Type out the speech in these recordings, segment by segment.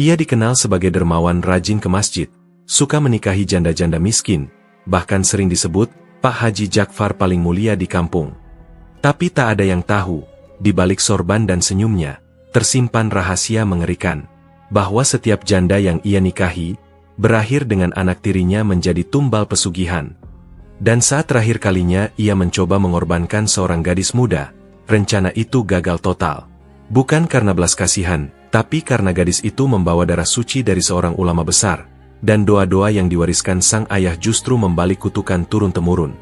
Ia dikenal sebagai dermawan rajin ke masjid, suka menikahi janda-janda miskin, bahkan sering disebut Pak Haji Jakfar paling mulia di kampung. Tapi tak ada yang tahu, di balik sorban dan senyumnya, tersimpan rahasia mengerikan, bahwa setiap janda yang ia nikahi, berakhir dengan anak tirinya menjadi tumbal pesugihan. Dan saat terakhir kalinya ia mencoba mengorbankan seorang gadis muda, rencana itu gagal total. Bukan karena belas kasihan, tapi karena gadis itu membawa darah suci dari seorang ulama besar, dan doa-doa yang diwariskan sang ayah justru membalik kutukan turun-temurun.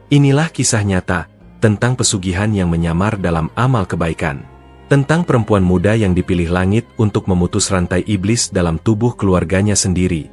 Inilah kisah nyata, tentang pesugihan yang menyamar dalam amal kebaikan. Tentang perempuan muda yang dipilih langit untuk memutus rantai iblis dalam tubuh keluarganya sendiri.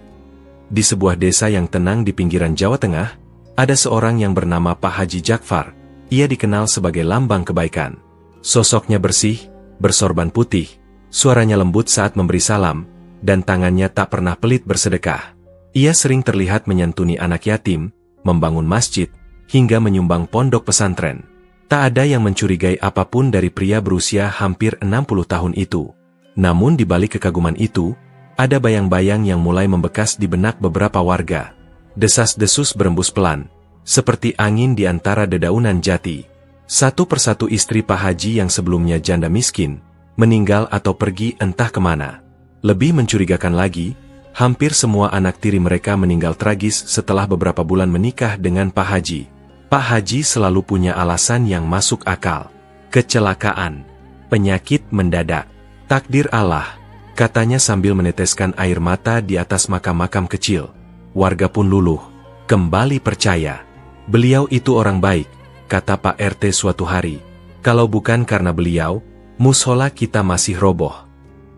Di sebuah desa yang tenang di pinggiran Jawa Tengah, ada seorang yang bernama Pak Haji Jakfar. Ia dikenal sebagai lambang kebaikan. Sosoknya bersih, bersorban putih, suaranya lembut saat memberi salam, dan tangannya tak pernah pelit bersedekah. Ia sering terlihat menyantuni anak yatim, membangun masjid, hingga menyumbang pondok pesantren. Tak ada yang mencurigai apapun dari pria berusia hampir 60 tahun itu. Namun di balik kekaguman itu, ada bayang-bayang yang mulai membekas di benak beberapa warga. Desas-desus berembus pelan, seperti angin di antara dedaunan jati. Satu persatu istri Pak Haji yang sebelumnya janda miskin, meninggal atau pergi entah kemana. Lebih mencurigakan lagi, hampir semua anak tiri mereka meninggal tragis setelah beberapa bulan menikah dengan Pak Haji. Pak Haji selalu punya alasan yang masuk akal. Kecelakaan, penyakit mendadak, takdir Allah, katanya sambil meneteskan air mata di atas makam-makam kecil. Warga pun luluh, kembali percaya. Beliau itu orang baik, kata Pak RT suatu hari. Kalau bukan karena beliau, mushola kita masih roboh.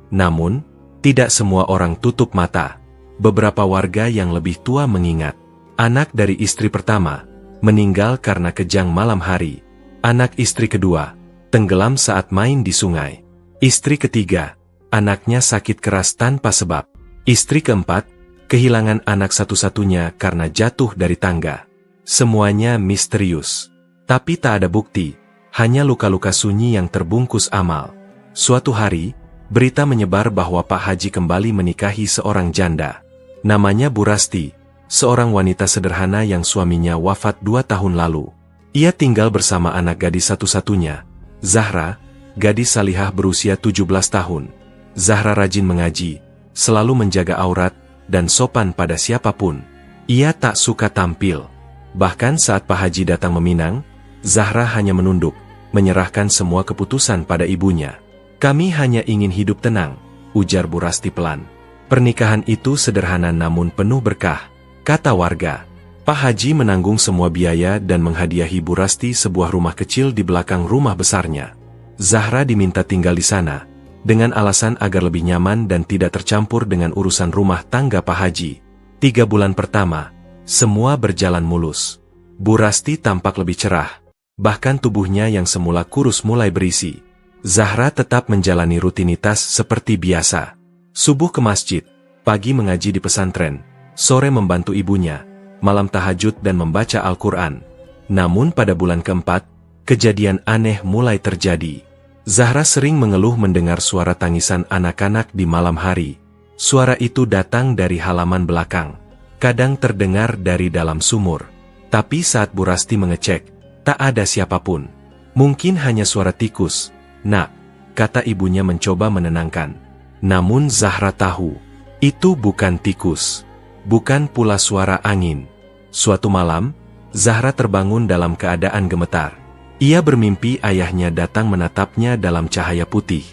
Namun, tidak semua orang tutup mata. Beberapa warga yang lebih tua mengingat. Anak dari istri pertama, meninggal karena kejang malam hari. Anak istri kedua, tenggelam saat main di sungai. Istri ketiga, anaknya sakit keras tanpa sebab. Istri keempat, kehilangan anak satu-satunya karena jatuh dari tangga. Semuanya misterius. Tapi tak ada bukti, hanya luka-luka sunyi yang terbungkus amal. Suatu hari, berita menyebar bahwa Pak Haji kembali menikahi seorang janda. Namanya Bu Rasti, seorang wanita sederhana yang suaminya wafat 2 tahun lalu. Ia tinggal bersama anak gadis satu-satunya, Zahra, gadis salihah berusia 17 tahun. Zahra rajin mengaji, selalu menjaga aurat, dan sopan pada siapapun. Ia tak suka tampil. Bahkan saat Pak Haji datang meminang, Zahra hanya menunduk, menyerahkan semua keputusan pada ibunya. Kami hanya ingin hidup tenang, ujar Bu Rasti pelan. Pernikahan itu sederhana namun penuh berkah, kata warga. Pak Haji menanggung semua biaya dan menghadiahi Bu Rasti sebuah rumah kecil di belakang rumah besarnya. Zahra diminta tinggal di sana, dengan alasan agar lebih nyaman dan tidak tercampur dengan urusan rumah tangga Pak Haji. 3 bulan pertama, semua berjalan mulus. Bu Rasti tampak lebih cerah, bahkan tubuhnya yang semula kurus mulai berisi. Zahra tetap menjalani rutinitas seperti biasa. Subuh ke masjid, pagi mengaji di pesantren, sore membantu ibunya, malam tahajud dan membaca Al-Quran. Namun pada bulan keempat, kejadian aneh mulai terjadi. Zahra sering mengeluh mendengar suara tangisan anak-anak di malam hari. Suara itu datang dari halaman belakang, kadang terdengar dari dalam sumur. Tapi saat Bu Rasti mengecek, tak ada siapapun. Mungkin hanya suara tikus, nak, kata ibunya mencoba menenangkan. Namun Zahra tahu, itu bukan tikus, bukan pula suara angin. Suatu malam, Zahra terbangun dalam keadaan gemetar. Ia bermimpi ayahnya datang menatapnya dalam cahaya putih.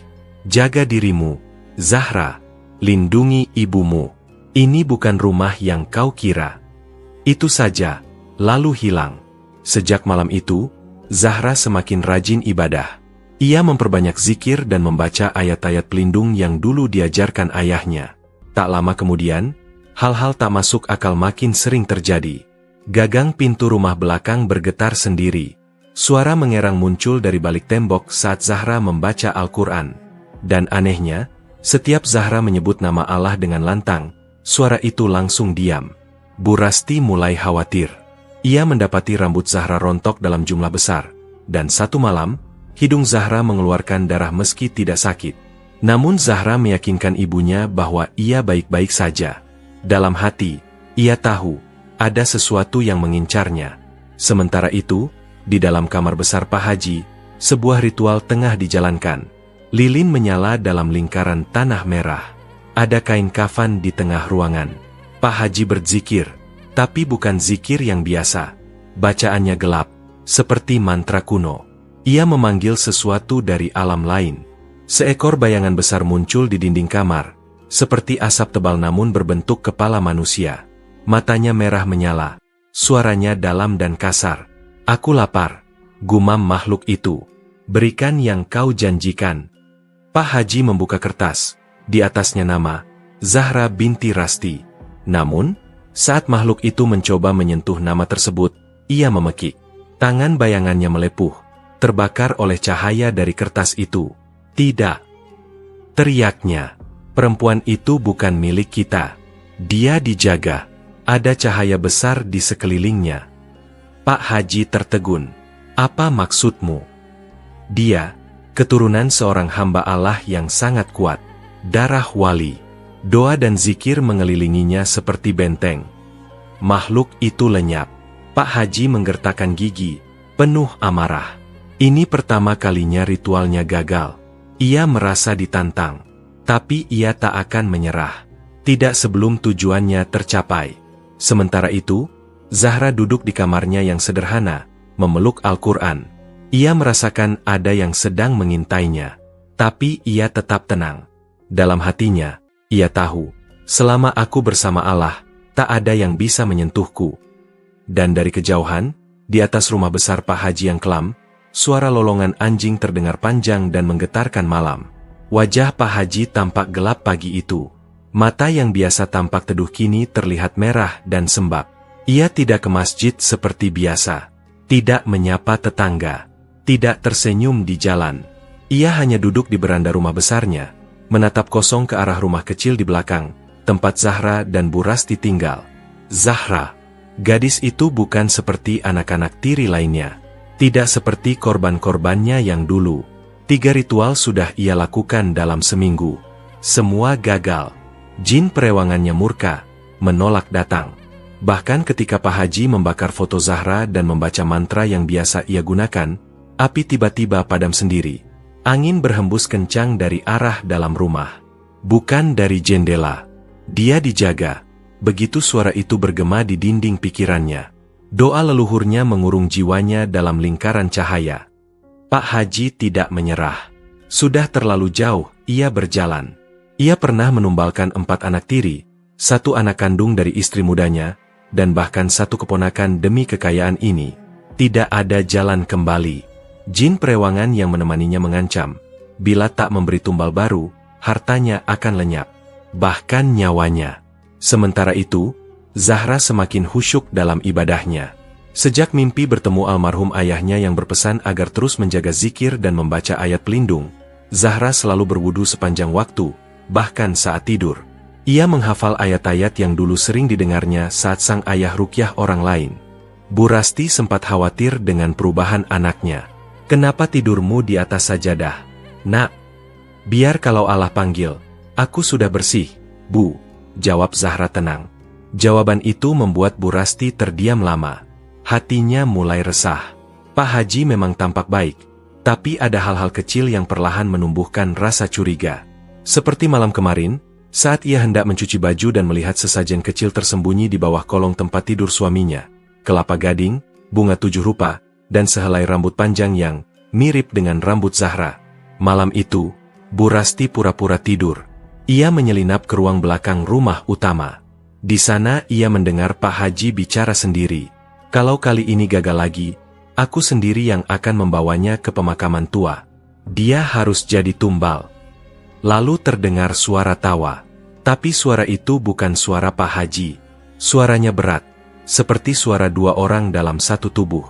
Jaga dirimu, Zahra, lindungi ibumu. Ini bukan rumah yang kau kira. Itu saja, lalu hilang. Sejak malam itu, Zahra semakin rajin ibadah. Ia memperbanyak zikir dan membaca ayat-ayat pelindung yang dulu diajarkan ayahnya. Tak lama kemudian, hal-hal tak masuk akal makin sering terjadi. Gagang pintu rumah belakang bergetar sendiri. Suara mengerang muncul dari balik tembok saat Zahra membaca Al-Quran. Dan anehnya, setiap Zahra menyebut nama Allah dengan lantang, suara itu langsung diam. Bu Rasti mulai khawatir. Ia mendapati rambut Zahra rontok dalam jumlah besar. Dan satu malam, hidung Zahra mengeluarkan darah meski tidak sakit. Namun Zahra meyakinkan ibunya bahwa ia baik-baik saja. Dalam hati, ia tahu ada sesuatu yang mengincarnya. Sementara itu, di dalam kamar besar Pak Haji, sebuah ritual tengah dijalankan. Lilin menyala dalam lingkaran tanah merah. Ada kain kafan di tengah ruangan. Pak Haji berzikir, tapi bukan zikir yang biasa. Bacaannya gelap, seperti mantra kuno. Ia memanggil sesuatu dari alam lain. Seekor bayangan besar muncul di dinding kamar, seperti asap tebal namun berbentuk kepala manusia. Matanya merah menyala, suaranya dalam dan kasar. "Aku lapar," gumam makhluk itu. "Berikan yang kau janjikan." Pak Haji membuka kertas, di atasnya nama, Zahra binti Rasti. Namun, saat makhluk itu mencoba menyentuh nama tersebut, ia memekik. Tangan bayangannya melepuh, terbakar oleh cahaya dari kertas itu. "Tidak!" teriaknya. "Perempuan itu bukan milik kita. Dia dijaga. Ada cahaya besar di sekelilingnya." Pak Haji tertegun. "Apa maksudmu?" "Dia, keturunan seorang hamba Allah yang sangat kuat. Darah wali. Doa dan zikir mengelilinginya seperti benteng." Makhluk itu lenyap. Pak Haji menggertakkan gigi, penuh amarah. Ini pertama kalinya ritualnya gagal. Ia merasa ditantang, tapi ia tak akan menyerah. Tidak sebelum tujuannya tercapai. Sementara itu, Zahra duduk di kamarnya yang sederhana, memeluk Al-Quran. Ia merasakan ada yang sedang mengintainya. Tapi ia tetap tenang. Dalam hatinya, ia tahu, selama aku bersama Allah, tak ada yang bisa menyentuhku. Dan dari kejauhan, di atas rumah besar Pak Haji yang kelam, suara lolongan anjing terdengar panjang dan menggetarkan malam. Wajah Pak Haji tampak gelap pagi itu. Mata yang biasa tampak teduh kini terlihat merah dan sembab. Ia tidak ke masjid seperti biasa. Tidak menyapa tetangga. Tidak tersenyum di jalan. Ia hanya duduk di beranda rumah besarnya, menatap kosong ke arah rumah kecil di belakang, tempat Zahra dan Bu Rasti tinggal. Zahra. Gadis itu bukan seperti anak-anak tiri lainnya. Tidak seperti korban-korbannya yang dulu. 3 ritual sudah ia lakukan dalam seminggu. Semua gagal. Jin perewangannya murka, menolak datang. Bahkan ketika Pak Haji membakar foto Zahra dan membaca mantra yang biasa ia gunakan, api tiba-tiba padam sendiri. Angin berhembus kencang dari arah dalam rumah. Bukan dari jendela. Dia dijaga. Begitu suara itu bergema di dinding pikirannya. Doa leluhurnya mengurung jiwanya dalam lingkaran cahaya. Pak Haji tidak menyerah. Sudah terlalu jauh, ia berjalan. Ia pernah menumbalkan 4 anak tiri, 1 anak kandung dari istri mudanya, dan bahkan 1 keponakan demi kekayaan ini. Tidak ada jalan kembali. Jin perewangan yang menemaninya mengancam, bila tak memberi tumbal baru, hartanya akan lenyap. Bahkan nyawanya. Sementara itu, Zahra semakin khusyuk dalam ibadahnya. Sejak mimpi bertemu almarhum ayahnya yang berpesan agar terus menjaga zikir dan membaca ayat pelindung, Zahra selalu berwudu sepanjang waktu, bahkan saat tidur. Ia menghafal ayat-ayat yang dulu sering didengarnya saat sang ayah rukyah orang lain. Bu Rasti sempat khawatir dengan perubahan anaknya. "Kenapa tidurmu di atas sajadah, Nak?" "Biar kalau Allah panggil, aku sudah bersih, Bu," jawab Zahra tenang. Jawaban itu membuat Bu Rasti terdiam lama. Hatinya mulai resah. Pak Haji memang tampak baik, tapi ada hal-hal kecil yang perlahan menumbuhkan rasa curiga. Seperti malam kemarin, saat ia hendak mencuci baju dan melihat sesajen kecil tersembunyi di bawah kolong tempat tidur suaminya. Kelapa gading, bunga 7 rupa, dan sehelai rambut panjang yang mirip dengan rambut Zahra. Malam itu, Bu Rasti pura-pura tidur. Ia menyelinap ke ruang belakang rumah utama. Di sana ia mendengar Pak Haji bicara sendiri. "Kalau kali ini gagal lagi, aku sendiri yang akan membawanya ke pemakaman tua. Dia harus jadi tumbal." Lalu terdengar suara tawa. Tapi suara itu bukan suara Pak Haji. Suaranya berat, seperti suara 2 orang dalam satu tubuh.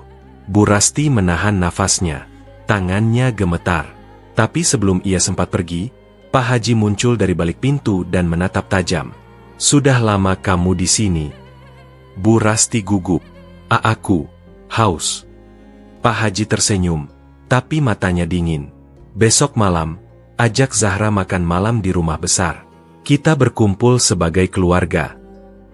Bu Rasti menahan nafasnya. Tangannya gemetar. Tapi sebelum ia sempat pergi, Pak Haji muncul dari balik pintu dan menatap tajam. "Sudah lama kamu di sini?" Bu Rasti gugup. Aku haus." Pak Haji tersenyum, tapi matanya dingin. "Besok malam, ajak Zahra makan malam di rumah besar. Kita berkumpul sebagai keluarga.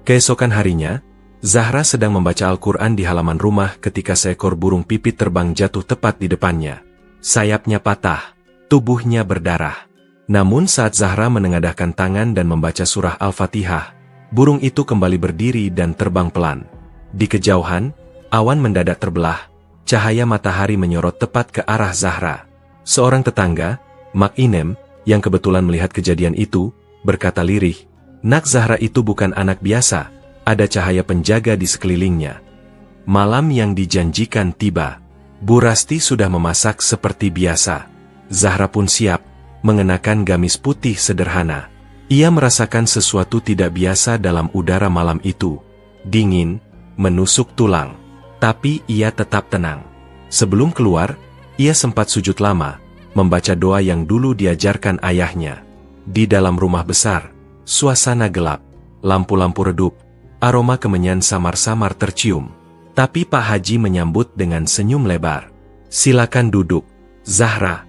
Keesokan harinya, Zahra sedang membaca Al-Quran di halaman rumah ketika seekor burung pipit terbang jatuh tepat di depannya. Sayapnya patah, tubuhnya berdarah. Namun saat Zahra menengadahkan tangan dan membaca surah Al-Fatihah, burung itu kembali berdiri dan terbang pelan. Di kejauhan, awan mendadak terbelah, cahaya matahari menyorot tepat ke arah Zahra. Seorang tetangga, Mak Inem, yang kebetulan melihat kejadian itu, berkata lirih, "Nak, Zahra itu bukan anak biasa, ada cahaya penjaga di sekelilingnya." Malam yang dijanjikan tiba. Bu Rasti sudah memasak seperti biasa. Zahra pun siap, mengenakan gamis putih sederhana. Ia merasakan sesuatu tidak biasa dalam udara malam itu. Dingin, menusuk tulang. Tapi ia tetap tenang. Sebelum keluar, ia sempat sujud lama, membaca doa yang dulu diajarkan ayahnya. Di dalam rumah besar, suasana gelap, lampu-lampu redup, aroma kemenyan samar-samar tercium. Tapi Pak Haji menyambut dengan senyum lebar. "Silakan duduk, Zahra."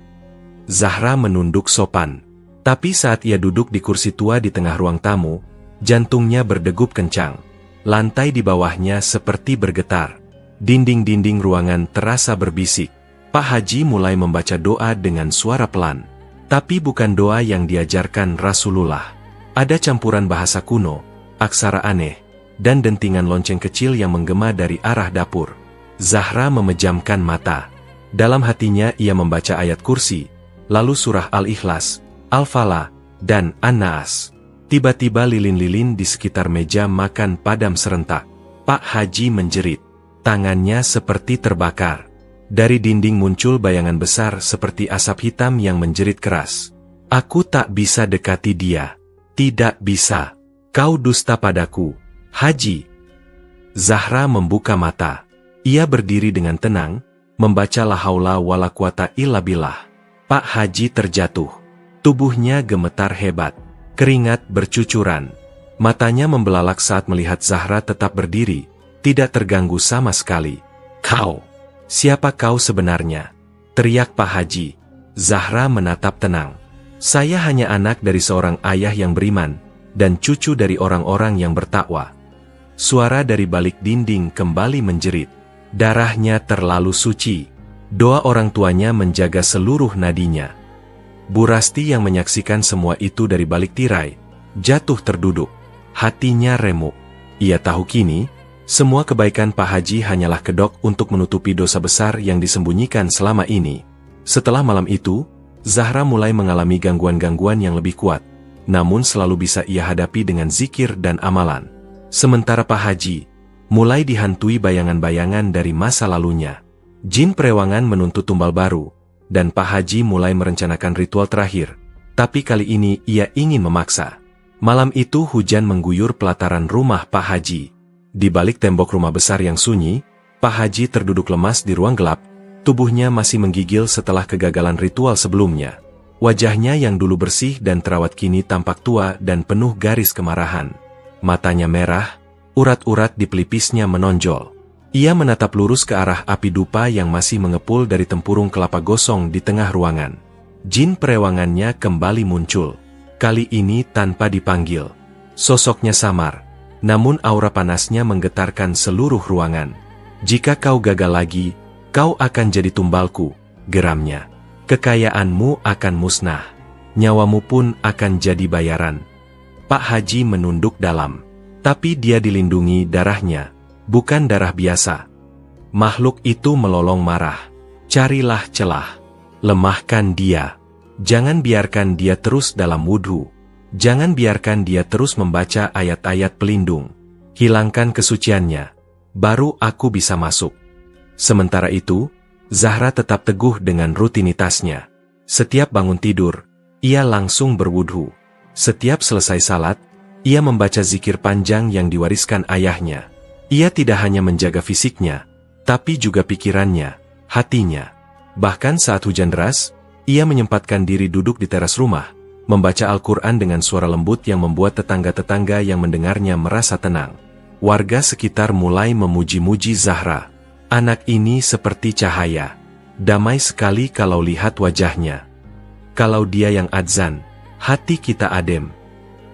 Zahra menunduk sopan. Tapi saat ia duduk di kursi tua di tengah ruang tamu, jantungnya berdegup kencang. Lantai di bawahnya seperti bergetar. Dinding-dinding ruangan terasa berbisik. Pak Haji mulai membaca doa dengan suara pelan. Tapi bukan doa yang diajarkan Rasulullah. Ada campuran bahasa kuno, aksara aneh, dan dentingan lonceng kecil yang menggema dari arah dapur. Zahra memejamkan mata. Dalam hatinya ia membaca ayat kursi, lalu surah Al-Ikhlas, Al-Falah, dan An-Naas. Tiba-tiba lilin-lilin di sekitar meja makan padam serentak. Pak Haji menjerit. Tangannya seperti terbakar. Dari dinding muncul bayangan besar seperti asap hitam yang menjerit keras. "Aku tak bisa dekati dia. Tidak bisa. Kau dusta padaku, Haji." Zahra membuka mata. Ia berdiri dengan tenang, membaca la haula wala quwata illa billah. Pak Haji terjatuh. Tubuhnya gemetar hebat. Keringat bercucuran. Matanya membelalak saat melihat Zahra tetap berdiri, tidak terganggu sama sekali. "Kau, siapa kau sebenarnya?" teriak Pak Haji. Zahra menatap tenang. "Saya hanya anak dari seorang ayah yang beriman, dan cucu dari orang-orang yang bertakwa." Suara dari balik dinding kembali menjerit. Darahnya terlalu suci. Doa orang tuanya menjaga seluruh nadinya. Bu Rasti yang menyaksikan semua itu dari balik tirai, jatuh terduduk. Hatinya remuk. Ia tahu kini, semua kebaikan Pak Haji hanyalah kedok untuk menutupi dosa besar yang disembunyikan selama ini. Setelah malam itu, Zahra mulai mengalami gangguan-gangguan yang lebih kuat, namun selalu bisa ia hadapi dengan zikir dan amalan. Sementara Pak Haji mulai dihantui bayangan-bayangan dari masa lalunya. Jin perewangan menuntut tumbal baru, dan Pak Haji mulai merencanakan ritual terakhir. Tapi kali ini ia ingin memaksa. Malam itu hujan mengguyur pelataran rumah Pak Haji. Di balik tembok rumah besar yang sunyi, Pak Haji terduduk lemas di ruang gelap. Tubuhnya masih menggigil setelah kegagalan ritual sebelumnya. Wajahnya yang dulu bersih dan terawat kini tampak tua dan penuh garis kemarahan. Matanya merah, urat-urat di pelipisnya menonjol. Ia menatap lurus ke arah api dupa yang masih mengepul dari tempurung kelapa gosong di tengah ruangan. Jin perewangannya kembali muncul. Kali ini tanpa dipanggil. Sosoknya samar, namun aura panasnya menggetarkan seluruh ruangan. "Jika kau gagal lagi, kau akan jadi tumbalku," geramnya. "Kekayaanmu akan musnah. Nyawamu pun akan jadi bayaran." Pak Haji menunduk dalam. Tapi dia dilindungi darahnya. Bukan darah biasa. Makhluk itu melolong marah. "Carilah celah. Lemahkan dia. Jangan biarkan dia terus dalam wudhu. Jangan biarkan dia terus membaca ayat-ayat pelindung. Hilangkan kesuciannya. Baru aku bisa masuk." Sementara itu, Zahra tetap teguh dengan rutinitasnya. Setiap bangun tidur, ia langsung berwudhu. Setiap selesai salat, ia membaca zikir panjang yang diwariskan ayahnya. Ia tidak hanya menjaga fisiknya, tapi juga pikirannya, hatinya. Bahkan saat hujan deras, ia menyempatkan diri duduk di teras rumah, membaca Al-Quran dengan suara lembut yang membuat tetangga-tetangga yang mendengarnya merasa tenang. Warga sekitar mulai memuji-muji Zahra. Anak ini seperti cahaya. Damai sekali kalau lihat wajahnya. Kalau dia yang adzan, hati kita adem.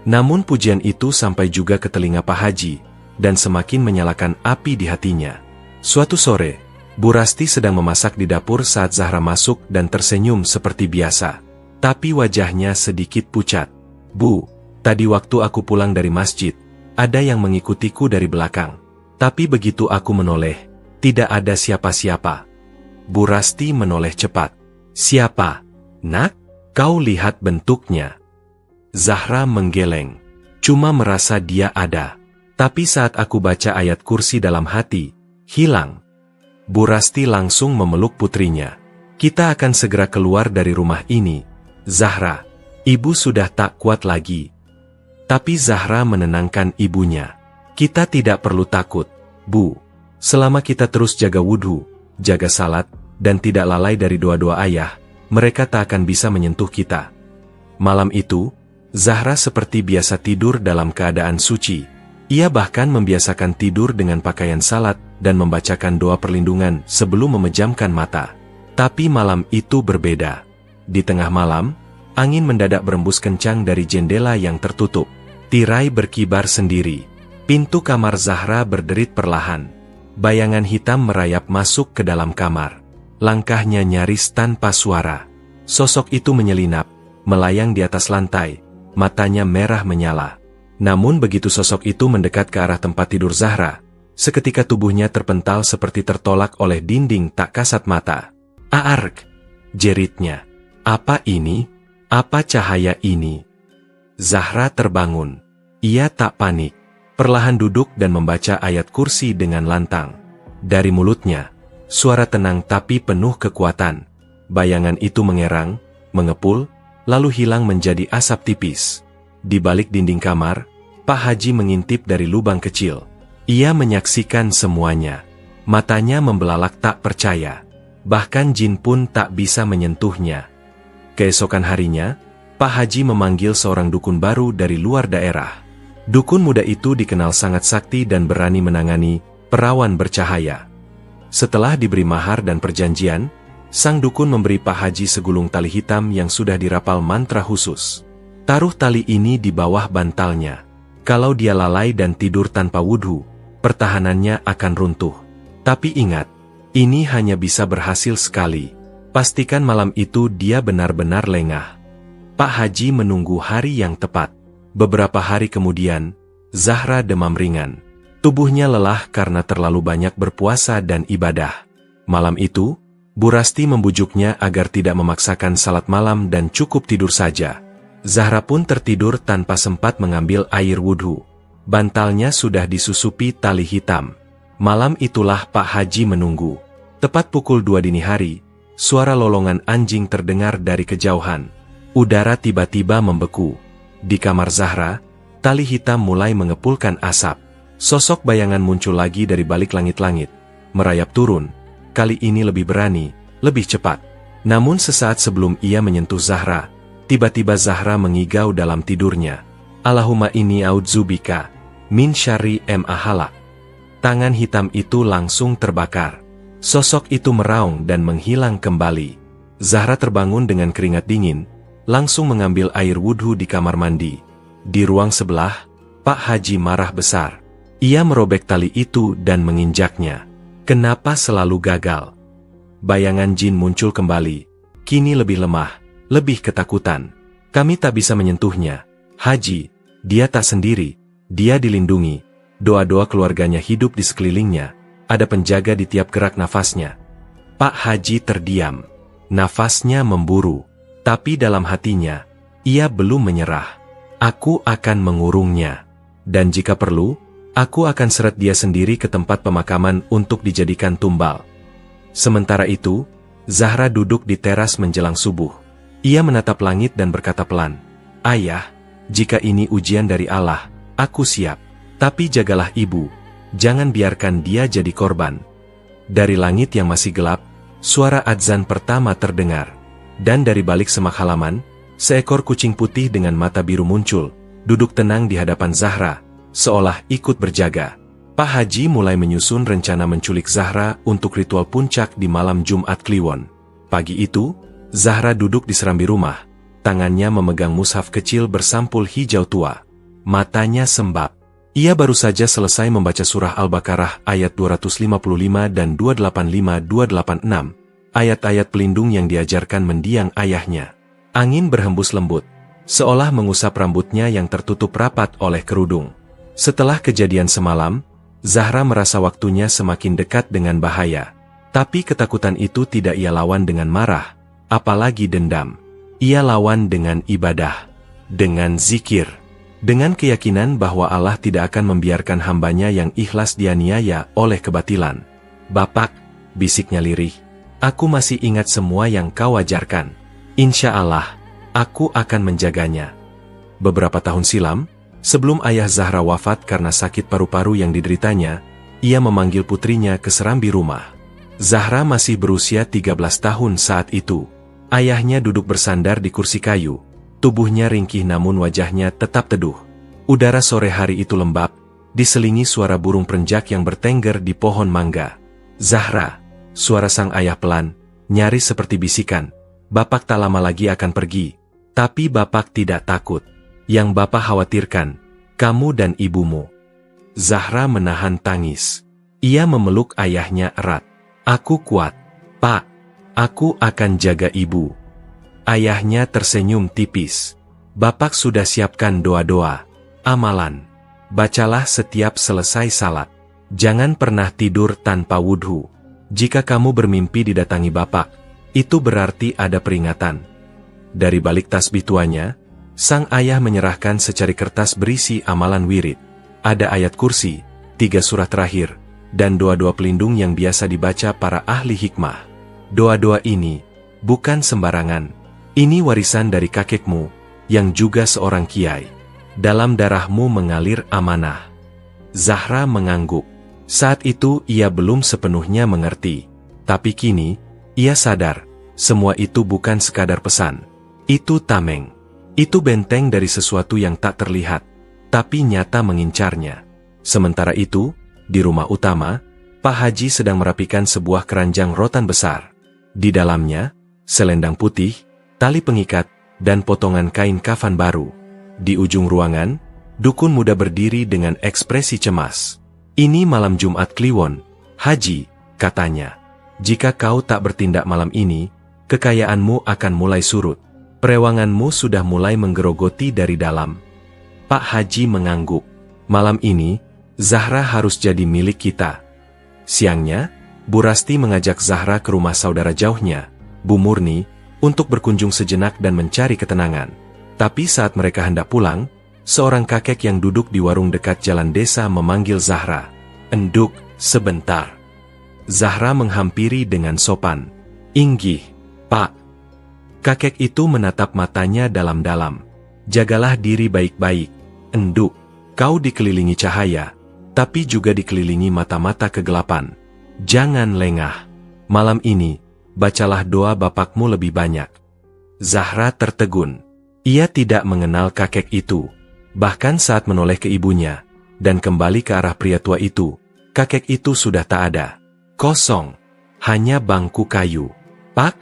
Namun pujian itu sampai juga ke telinga Pak Haji, dan semakin menyalakan api di hatinya. Suatu sore, Bu Rasti sedang memasak di dapur saat Zahra masuk dan tersenyum seperti biasa. Tapi wajahnya sedikit pucat. "Bu, tadi waktu aku pulang dari masjid, ada yang mengikutiku dari belakang. Tapi begitu aku menoleh, tidak ada siapa-siapa." Bu Rasti menoleh cepat. "Siapa, Nak? Kau lihat bentuknya." Zahra menggeleng. "Cuma merasa dia ada. Tapi saat aku baca ayat kursi dalam hati, hilang." Bu Rasti langsung memeluk putrinya. "Kita akan segera keluar dari rumah ini, Zahra. Ibu sudah tak kuat lagi." Tapi Zahra menenangkan ibunya. "Kita tidak perlu takut, Bu. Selama kita terus jaga wudhu, jaga salat, dan tidak lalai dari doa-doa ayah, mereka tak akan bisa menyentuh kita." Malam itu, Zahra seperti biasa tidur dalam keadaan suci. Ia bahkan membiasakan tidur dengan pakaian salat dan membacakan doa perlindungan sebelum memejamkan mata. Tapi malam itu berbeda. Di tengah malam, angin mendadak berembus kencang dari jendela yang tertutup. Tirai berkibar sendiri. Pintu kamar Zahra berderit perlahan. Bayangan hitam merayap masuk ke dalam kamar. Langkahnya nyaris tanpa suara. Sosok itu menyelinap, melayang di atas lantai. Matanya merah menyala. Namun begitu sosok itu mendekat ke arah tempat tidur Zahra, seketika tubuhnya terpental seperti tertolak oleh dinding tak kasat mata. "Aark!" jeritnya. "Apa ini? Apa cahaya ini?" Zahra terbangun. Ia tak panik. Perlahan duduk dan membaca ayat kursi dengan lantang. Dari mulutnya, suara tenang tapi penuh kekuatan. Bayangan itu mengerang, mengepul, lalu hilang menjadi asap tipis. Di balik dinding kamar, Pak Haji mengintip dari lubang kecil. Ia menyaksikan semuanya. Matanya membelalak tak percaya. Bahkan jin pun tak bisa menyentuhnya. Keesokan harinya, Pak Haji memanggil seorang dukun baru dari luar daerah. Dukun muda itu dikenal sangat sakti dan berani menangani perawan bercahaya. Setelah diberi mahar dan perjanjian, sang dukun memberi Pak Haji segulung tali hitam yang sudah dirapal mantra khusus. Taruh tali ini di bawah bantalnya. Kalau dia lalai dan tidur tanpa wudhu, pertahanannya akan runtuh. Tapi ingat, ini hanya bisa berhasil sekali. Pastikan malam itu dia benar-benar lengah. Pak Haji menunggu hari yang tepat. Beberapa hari kemudian, Zahra demam ringan. Tubuhnya lelah karena terlalu banyak berpuasa dan ibadah. Malam itu, Bu Rasti membujuknya agar tidak memaksakan salat malam dan cukup tidur saja. Zahra pun tertidur tanpa sempat mengambil air wudhu. Bantalnya sudah disusupi tali hitam. Malam itulah Pak Haji menunggu. Tepat pukul 2 dini hari, suara lolongan anjing terdengar dari kejauhan. Udara tiba-tiba membeku. Di kamar Zahra, tali hitam mulai mengepulkan asap. Sosok bayangan muncul lagi dari balik langit-langit. Merayap turun. Kali ini lebih berani, lebih cepat. Namun sesaat sebelum ia menyentuh Zahra, tiba-tiba Zahra mengigau dalam tidurnya. "Allahumma inni a'udzubika min syarri ma halak." Tangan hitam itu langsung terbakar. Sosok itu meraung dan menghilang kembali. Zahra terbangun dengan keringat dingin, langsung mengambil air wudhu di kamar mandi. Di ruang sebelah, Pak Haji marah besar. Ia merobek tali itu dan menginjaknya. Kenapa selalu gagal? Bayangan jin muncul kembali. Kini lebih lemah, lebih ketakutan. "Kami tak bisa menyentuhnya, Haji. Dia tak sendiri. Dia dilindungi. Doa-doa keluarganya hidup di sekelilingnya. Ada penjaga di tiap gerak nafasnya." Pak Haji terdiam. Nafasnya memburu. Tapi dalam hatinya, ia belum menyerah. "Aku akan mengurungnya. Dan jika perlu, aku akan seret dia sendiri ke tempat pemakaman untuk dijadikan tumbal." Sementara itu, Zahra duduk di teras menjelang subuh. Ia menatap langit dan berkata pelan, "Ayah, jika ini ujian dari Allah, aku siap. Tapi jagalah ibu, jangan biarkan dia jadi korban." Dari langit yang masih gelap, suara adzan pertama terdengar. Dan dari balik semak halaman, seekor kucing putih dengan mata biru muncul, duduk tenang di hadapan Zahra, seolah ikut berjaga. Pak Haji mulai menyusun rencana menculik Zahra untuk ritual puncak di malam Jumat Kliwon. Pagi itu, Zahra duduk di serambi rumah, tangannya memegang mushaf kecil bersampul hijau tua. Matanya sembab. Ia baru saja selesai membaca surah Al-Baqarah ayat 255 dan 285-286, ayat-ayat pelindung yang diajarkan mendiang ayahnya. Angin berhembus lembut, seolah mengusap rambutnya yang tertutup rapat oleh kerudung. Setelah kejadian semalam, Zahra merasa waktunya semakin dekat dengan bahaya. Tapi ketakutan itu tidak ia lawan dengan marah, apalagi dendam. Ia lawan dengan ibadah, dengan zikir, dengan keyakinan bahwa Allah tidak akan membiarkan hambanya yang ikhlas dianiaya oleh kebatilan. "Bapak," bisiknya lirih, "aku masih ingat semua yang kau ajarkan. Insya Allah, aku akan menjaganya." Beberapa tahun silam, sebelum ayah Zahra wafat karena sakit paru-paru yang dideritanya, ia memanggil putrinya ke serambi rumah. Zahra masih berusia 13 tahun saat itu. Ayahnya duduk bersandar di kursi kayu. Tubuhnya ringkih namun wajahnya tetap teduh. Udara sore hari itu lembab, diselingi suara burung perenjak yang bertengger di pohon mangga. "Zahra," suara sang ayah pelan, nyaris seperti bisikan, "Bapak tak lama lagi akan pergi. Tapi Bapak tidak takut. Yang Bapak khawatirkan, kamu dan ibumu." Zahra menahan tangis. Ia memeluk ayahnya erat. "Aku kuat, Pak. Aku akan jaga ibu." Ayahnya tersenyum tipis. "Bapak sudah siapkan doa-doa, amalan. Bacalah setiap selesai salat. Jangan pernah tidur tanpa wudhu. Jika kamu bermimpi didatangi Bapak, itu berarti ada peringatan." Dari balik tasbih tuanya, sang ayah menyerahkan secari kertas berisi amalan wirid. Ada ayat kursi, 3 surah terakhir, dan doa-doa pelindung yang biasa dibaca para ahli hikmah. Doa-doa ini bukan sembarangan. Ini warisan dari kakekmu, yang juga seorang kiai. Dalam darahmu mengalir amanah. Zahra mengangguk. Saat itu ia belum sepenuhnya mengerti. Tapi kini, ia sadar, semua itu bukan sekadar pesan. Itu tameng. Itu benteng dari sesuatu yang tak terlihat, tapi nyata mengincarnya. Sementara itu, di rumah utama, Pak Haji sedang merapikan sebuah keranjang rotan besar. Di dalamnya, selendang putih, tali pengikat, dan potongan kain kafan baru. Di ujung ruangan, dukun muda berdiri dengan ekspresi cemas. "Ini malam Jumat Kliwon, Haji," katanya. "Jika kau tak bertindak malam ini, kekayaanmu akan mulai surut. Perewanganmu sudah mulai menggerogoti dari dalam." Pak Haji mengangguk. "Malam ini, Zahra harus jadi milik kita." Siangnya, Bu Rasti mengajak Zahra ke rumah saudara jauhnya, Bu Murni, untuk berkunjung sejenak dan mencari ketenangan. Tapi saat mereka hendak pulang, seorang kakek yang duduk di warung dekat jalan desa memanggil Zahra. "Enduk, sebentar." Zahra menghampiri dengan sopan. "Inggih, Pak." Kakek itu menatap matanya dalam-dalam. "Jagalah diri baik-baik, Enduk. Kau dikelilingi cahaya, tapi juga dikelilingi mata-mata kegelapan. Jangan lengah. Malam ini, bacalah doa bapakmu lebih banyak." Zahra tertegun. Ia tidak mengenal kakek itu. Bahkan saat menoleh ke ibunya, dan kembali ke arah pria tua itu, kakek itu sudah tak ada. Kosong. Hanya bangku kayu. "Pak,"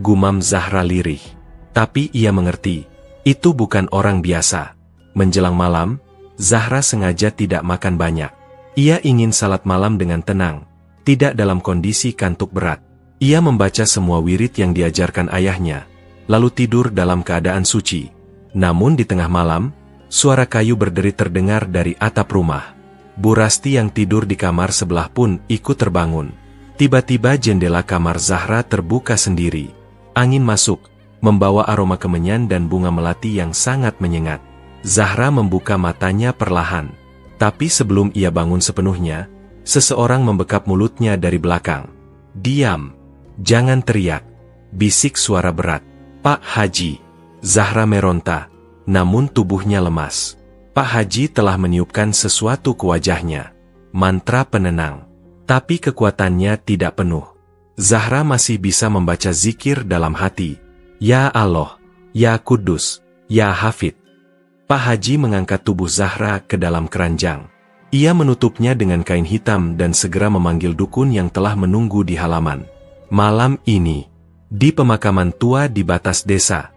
gumam Zahra lirih. Tapi ia mengerti, itu bukan orang biasa. Menjelang malam, Zahra sengaja tidak makan banyak. Ia ingin salat malam dengan tenang, tidak dalam kondisi kantuk berat. Ia membaca semua wirid yang diajarkan ayahnya, lalu tidur dalam keadaan suci. Namun di tengah malam, suara kayu berderit terdengar dari atap rumah. Bu Rasti yang tidur di kamar sebelah pun ikut terbangun. Tiba-tiba jendela kamar Zahra terbuka sendiri. Angin masuk, membawa aroma kemenyan dan bunga melati yang sangat menyengat. Zahra membuka matanya perlahan. Tapi sebelum ia bangun sepenuhnya, seseorang membekap mulutnya dari belakang. "Diam! Jangan teriak!" bisik suara berat. "Pak Haji." Zahra meronta, namun tubuhnya lemas. Pak Haji telah meniupkan sesuatu ke wajahnya. Mantra penenang. Tapi kekuatannya tidak penuh. Zahra masih bisa membaca zikir dalam hati. "Ya Allah, Ya Kudus, Ya Hafid." Pak Haji mengangkat tubuh Zahra ke dalam keranjang. Ia menutupnya dengan kain hitam dan segera memanggil dukun yang telah menunggu di halaman. Malam ini, di pemakaman tua di batas desa.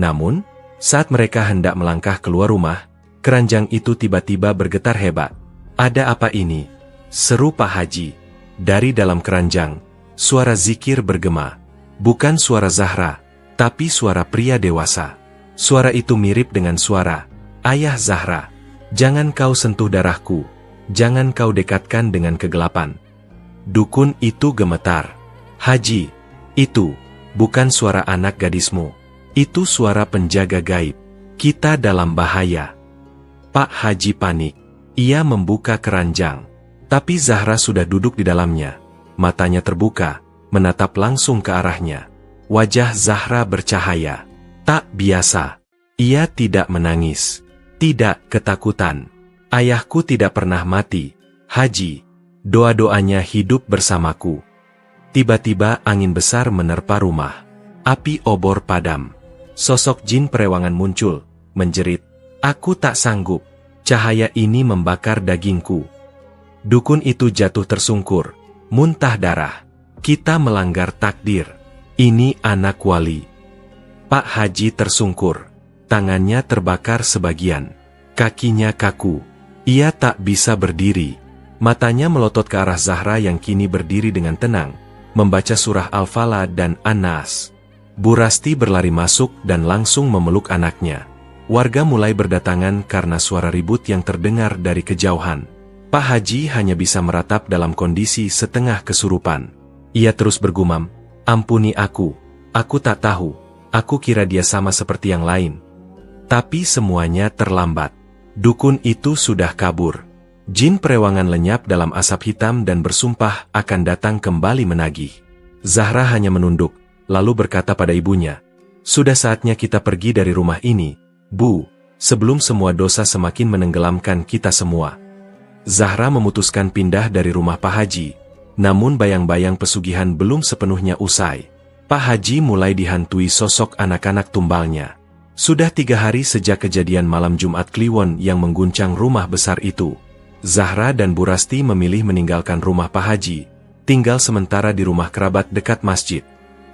Namun, saat mereka hendak melangkah keluar rumah, keranjang itu tiba-tiba bergetar hebat. "Ada apa ini?" seru Pak Haji. Dari dalam keranjang, suara zikir bergema. Bukan suara Zahra, tapi suara pria dewasa. Suara itu mirip dengan suara, "Ayah Zahra, jangan kau sentuh darahku, jangan kau dekatkan dengan kegelapan." Dukun itu gemetar. "Haji, itu bukan suara anak gadismu. Itu suara penjaga gaib. Kita dalam bahaya." Pak Haji panik. Ia membuka keranjang. Tapi Zahra sudah duduk di dalamnya. Matanya terbuka, menatap langsung ke arahnya. Wajah Zahra bercahaya. Tak biasa. Ia tidak menangis. Tidak ketakutan. "Ayahku tidak pernah mati, Haji. Doa-doanya hidup bersamaku." Tiba-tiba angin besar menerpa rumah. Api obor padam. Sosok jin perewangan muncul, menjerit, "Aku tak sanggup. Cahaya ini membakar dagingku." Dukun itu jatuh tersungkur, muntah darah. "Kita melanggar takdir. Ini anak wali." Pak Haji tersungkur. Tangannya terbakar sebagian. Kakinya kaku. Ia tak bisa berdiri. Matanya melotot ke arah Zahra yang kini berdiri dengan tenang, membaca surah Al-Falaq dan An-Nas. Bu Rasti berlari masuk dan langsung memeluk anaknya. Warga mulai berdatangan karena suara ribut yang terdengar dari kejauhan. Pak Haji hanya bisa meratap dalam kondisi setengah kesurupan. Ia terus bergumam, "Ampuni aku tak tahu, aku kira dia sama seperti yang lain." Tapi semuanya terlambat. Dukun itu sudah kabur. Jin perewangan lenyap dalam asap hitam dan bersumpah akan datang kembali menagih. Zahra hanya menunduk, lalu berkata pada ibunya, "Sudah saatnya kita pergi dari rumah ini, Bu, sebelum semua dosa semakin menenggelamkan kita semua." Zahra memutuskan pindah dari rumah Pak Haji, namun bayang-bayang pesugihan belum sepenuhnya usai. Pak Haji mulai dihantui sosok anak-anak tumbalnya. Sudah 3 hari sejak kejadian malam Jumat Kliwon yang mengguncang rumah besar itu. Zahra dan Bu Rasti memilih meninggalkan rumah Pak Haji, tinggal sementara di rumah kerabat dekat masjid.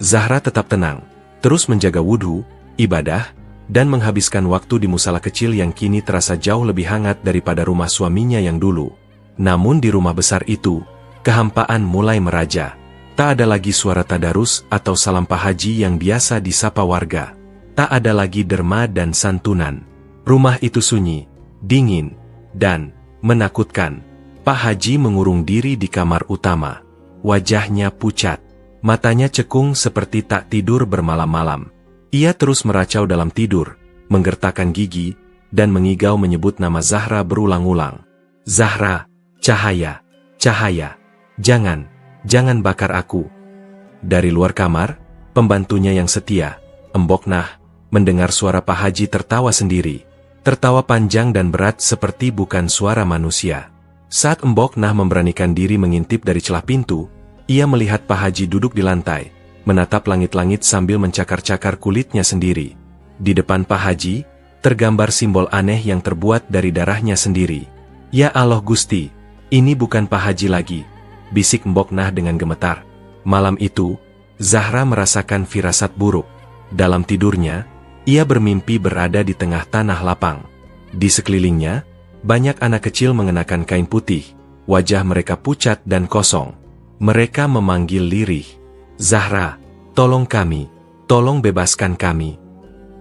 Zahra tetap tenang, terus menjaga wudhu, ibadah, dan menghabiskan waktu di musala kecil yang kini terasa jauh lebih hangat daripada rumah suaminya yang dulu. Namun di rumah besar itu, kehampaan mulai meraja. Tak ada lagi suara tadarus atau salam Pak Haji yang biasa disapa warga. Tak ada lagi derma dan santunan. Rumah itu sunyi, dingin, dan menakutkan. Pak Haji mengurung diri di kamar utama. Wajahnya pucat. Matanya cekung seperti tak tidur bermalam-malam. Ia terus meracau dalam tidur, menggertakkan gigi, dan mengigau menyebut nama Zahra berulang-ulang. "Zahra, cahaya, cahaya, jangan bakar aku." Dari luar kamar, pembantunya yang setia, Embok Nah, mendengar suara Pak Haji tertawa sendiri. Tertawa panjang dan berat seperti bukan suara manusia. Saat Embok Nah memberanikan diri mengintip dari celah pintu, ia melihat Pak Haji duduk di lantai, menatap langit-langit sambil mencakar-cakar kulitnya sendiri. Di depan Pak Haji, tergambar simbol aneh yang terbuat dari darahnya sendiri. "Ya Allah Gusti, ini bukan Pak Haji lagi," bisik Embok Nah dengan gemetar. Malam itu, Zahra merasakan firasat buruk. Dalam tidurnya, ia bermimpi berada di tengah tanah lapang. Di sekelilingnya, banyak anak kecil mengenakan kain putih, wajah mereka pucat dan kosong. Mereka memanggil lirih, "Zahra, tolong kami, tolong bebaskan kami."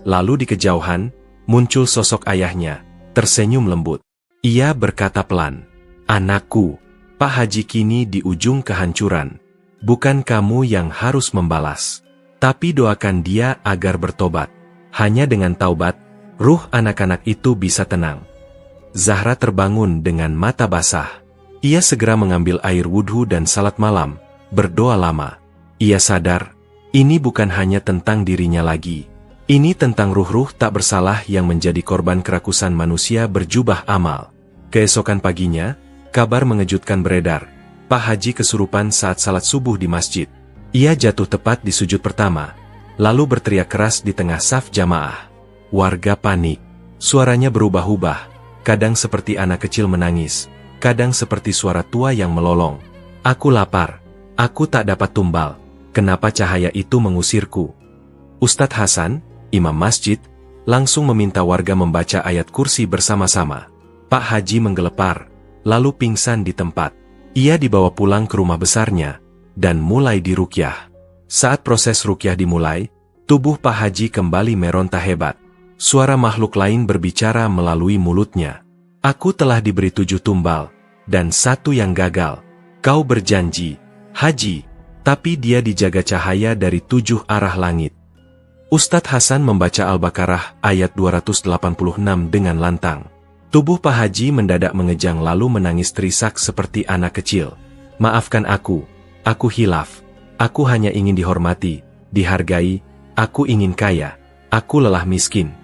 Lalu di kejauhan, muncul sosok ayahnya, tersenyum lembut. Ia berkata pelan, "Anakku, Pak Haji kini di ujung kehancuran. Bukan kamu yang harus membalas, tapi doakan dia agar bertobat. Hanya dengan taubat, ruh anak-anak itu bisa tenang." Zahra terbangun dengan mata basah. Ia segera mengambil air wudhu dan salat malam, berdoa lama. Ia sadar, ini bukan hanya tentang dirinya lagi. Ini tentang ruh-ruh tak bersalah yang menjadi korban kerakusan manusia berjubah amal. Keesokan paginya, kabar mengejutkan beredar. Pak Haji kesurupan saat salat subuh di masjid. Ia jatuh tepat di sujud pertama, lalu berteriak keras di tengah saf jamaah. Warga panik. Suaranya berubah-ubah, kadang seperti anak kecil menangis, kadang seperti suara tua yang melolong. "Aku lapar. Aku tak dapat tumbal. Kenapa cahaya itu mengusirku?" Ustadz Hasan, imam masjid, langsung meminta warga membaca ayat kursi bersama-sama. Pak Haji menggelepar, lalu pingsan di tempat. Ia dibawa pulang ke rumah besarnya, dan mulai diruqyah. Saat proses ruqyah dimulai, tubuh Pak Haji kembali meronta hebat. Suara makhluk lain berbicara melalui mulutnya. Aku telah diberi 7 tumbal, dan 1 yang gagal. Kau berjanji, Haji, tapi dia dijaga cahaya dari 7 arah langit. Ustadz Hasan membaca Al-Baqarah ayat 286 dengan lantang. Tubuh Pak Haji mendadak mengejang lalu menangis terisak seperti anak kecil. Maafkan aku hilaf. Aku hanya ingin dihormati, dihargai, aku ingin kaya, aku lelah miskin.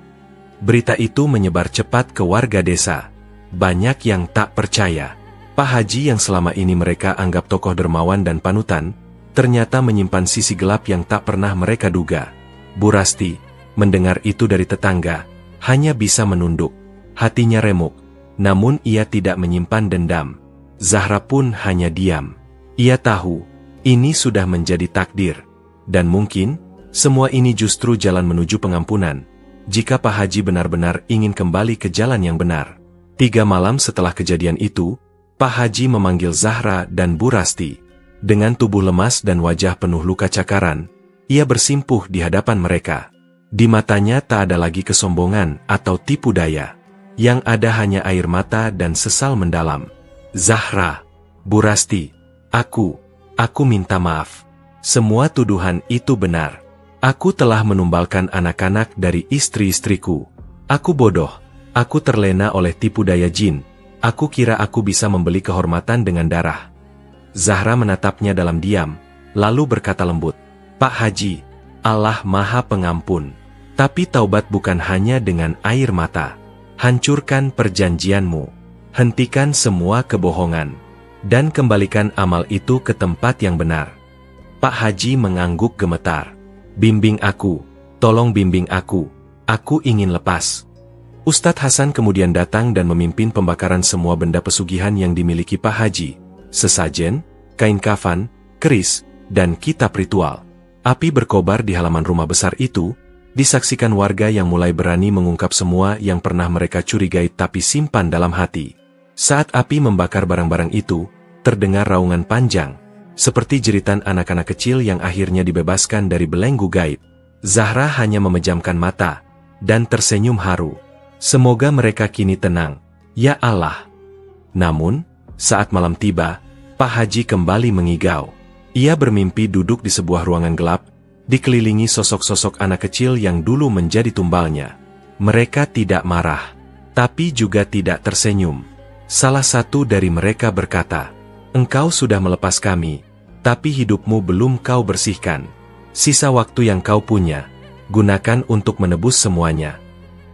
Berita itu menyebar cepat ke warga desa. Banyak yang tak percaya. Pak Haji yang selama ini mereka anggap tokoh dermawan dan panutan, ternyata menyimpan sisi gelap yang tak pernah mereka duga. Bu Rasti, mendengar itu dari tetangga, hanya bisa menunduk. Hatinya remuk, namun ia tidak menyimpan dendam. Zahra pun hanya diam. Ia tahu, ini sudah menjadi takdir. Dan mungkin, semua ini justru jalan menuju pengampunan, jika Pak Haji benar-benar ingin kembali ke jalan yang benar. 3 malam setelah kejadian itu, Pak Haji memanggil Zahra dan Bu Rasti. Dengan tubuh lemas dan wajah penuh luka cakaran, ia bersimpuh di hadapan mereka. Di matanya tak ada lagi kesombongan atau tipu daya. Yang ada hanya air mata dan sesal mendalam. Zahra, Bu Rasti, aku minta maaf. Semua tuduhan itu benar. Aku telah menumbalkan anak-anak dari istri-istriku. Aku bodoh. Aku terlena oleh tipu daya jin. Aku kira aku bisa membeli kehormatan dengan darah. Zahra menatapnya dalam diam, lalu berkata lembut, Pak Haji, Allah Maha Pengampun. Tapi taubat bukan hanya dengan air mata. Hancurkan perjanjianmu. Hentikan semua kebohongan. Dan kembalikan amal itu ke tempat yang benar. Pak Haji mengangguk gemetar. Bimbing aku, tolong bimbing aku ingin lepas. Ustadz Hasan kemudian datang dan memimpin pembakaran semua benda pesugihan yang dimiliki Pak Haji. Sesajen, kain kafan, keris, dan kitab ritual. Api berkobar di halaman rumah besar itu, disaksikan warga yang mulai berani mengungkap semua yang pernah mereka curigai tapi simpan dalam hati. Saat api membakar barang-barang itu, terdengar raungan panjang, seperti jeritan anak-anak kecil yang akhirnya dibebaskan dari belenggu gaib. Zahra hanya memejamkan mata, dan tersenyum haru. Semoga mereka kini tenang, ya Allah. Namun, saat malam tiba, Pak Haji kembali mengigau. Ia bermimpi duduk di sebuah ruangan gelap, dikelilingi sosok-sosok anak kecil yang dulu menjadi tumbalnya. Mereka tidak marah, tapi juga tidak tersenyum. Salah satu dari mereka berkata, Engkau sudah melepas kami, tapi hidupmu belum kau bersihkan. Sisa waktu yang kau punya, gunakan untuk menebus semuanya.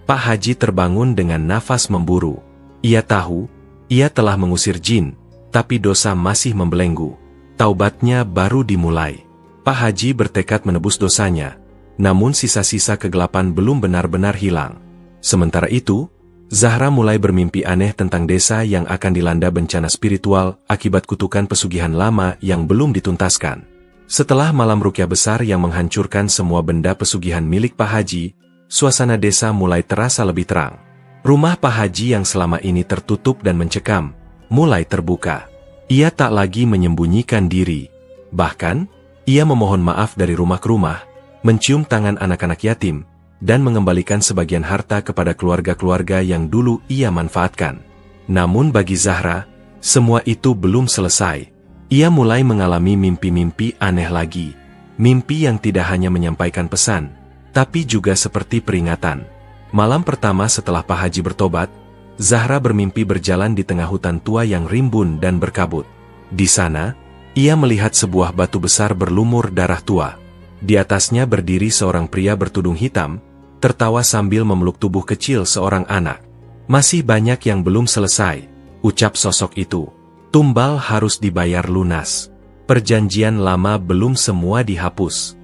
Pak Haji terbangun dengan nafas memburu. Ia tahu, ia telah mengusir jin, tapi dosa masih membelenggu. Taubatnya baru dimulai. Pak Haji bertekad menebus dosanya, namun sisa-sisa kegelapan belum benar-benar hilang. Sementara itu, Zahra mulai bermimpi aneh tentang desa yang akan dilanda bencana spiritual akibat kutukan pesugihan lama yang belum dituntaskan. Setelah malam ruqyah besar yang menghancurkan semua benda pesugihan milik Pak Haji, suasana desa mulai terasa lebih terang. Rumah Pak Haji yang selama ini tertutup dan mencekam, mulai terbuka. Ia tak lagi menyembunyikan diri. Bahkan, ia memohon maaf dari rumah ke rumah, mencium tangan anak-anak yatim, dan mengembalikan sebagian harta kepada keluarga-keluarga yang dulu ia manfaatkan. Namun bagi Zahra, semua itu belum selesai. Ia mulai mengalami mimpi-mimpi aneh lagi. Mimpi yang tidak hanya menyampaikan pesan, tapi juga seperti peringatan. Malam pertama setelah Pak Haji bertobat, Zahra bermimpi berjalan di tengah hutan tua yang rimbun dan berkabut. Di sana, ia melihat sebuah batu besar berlumur darah tua. Di atasnya berdiri seorang pria bertudung hitam, tertawa sambil memeluk tubuh kecil seorang anak. Masih banyak yang belum selesai, ucap sosok itu. Tumbal harus dibayar lunas. Perjanjian lama belum semua dihapus.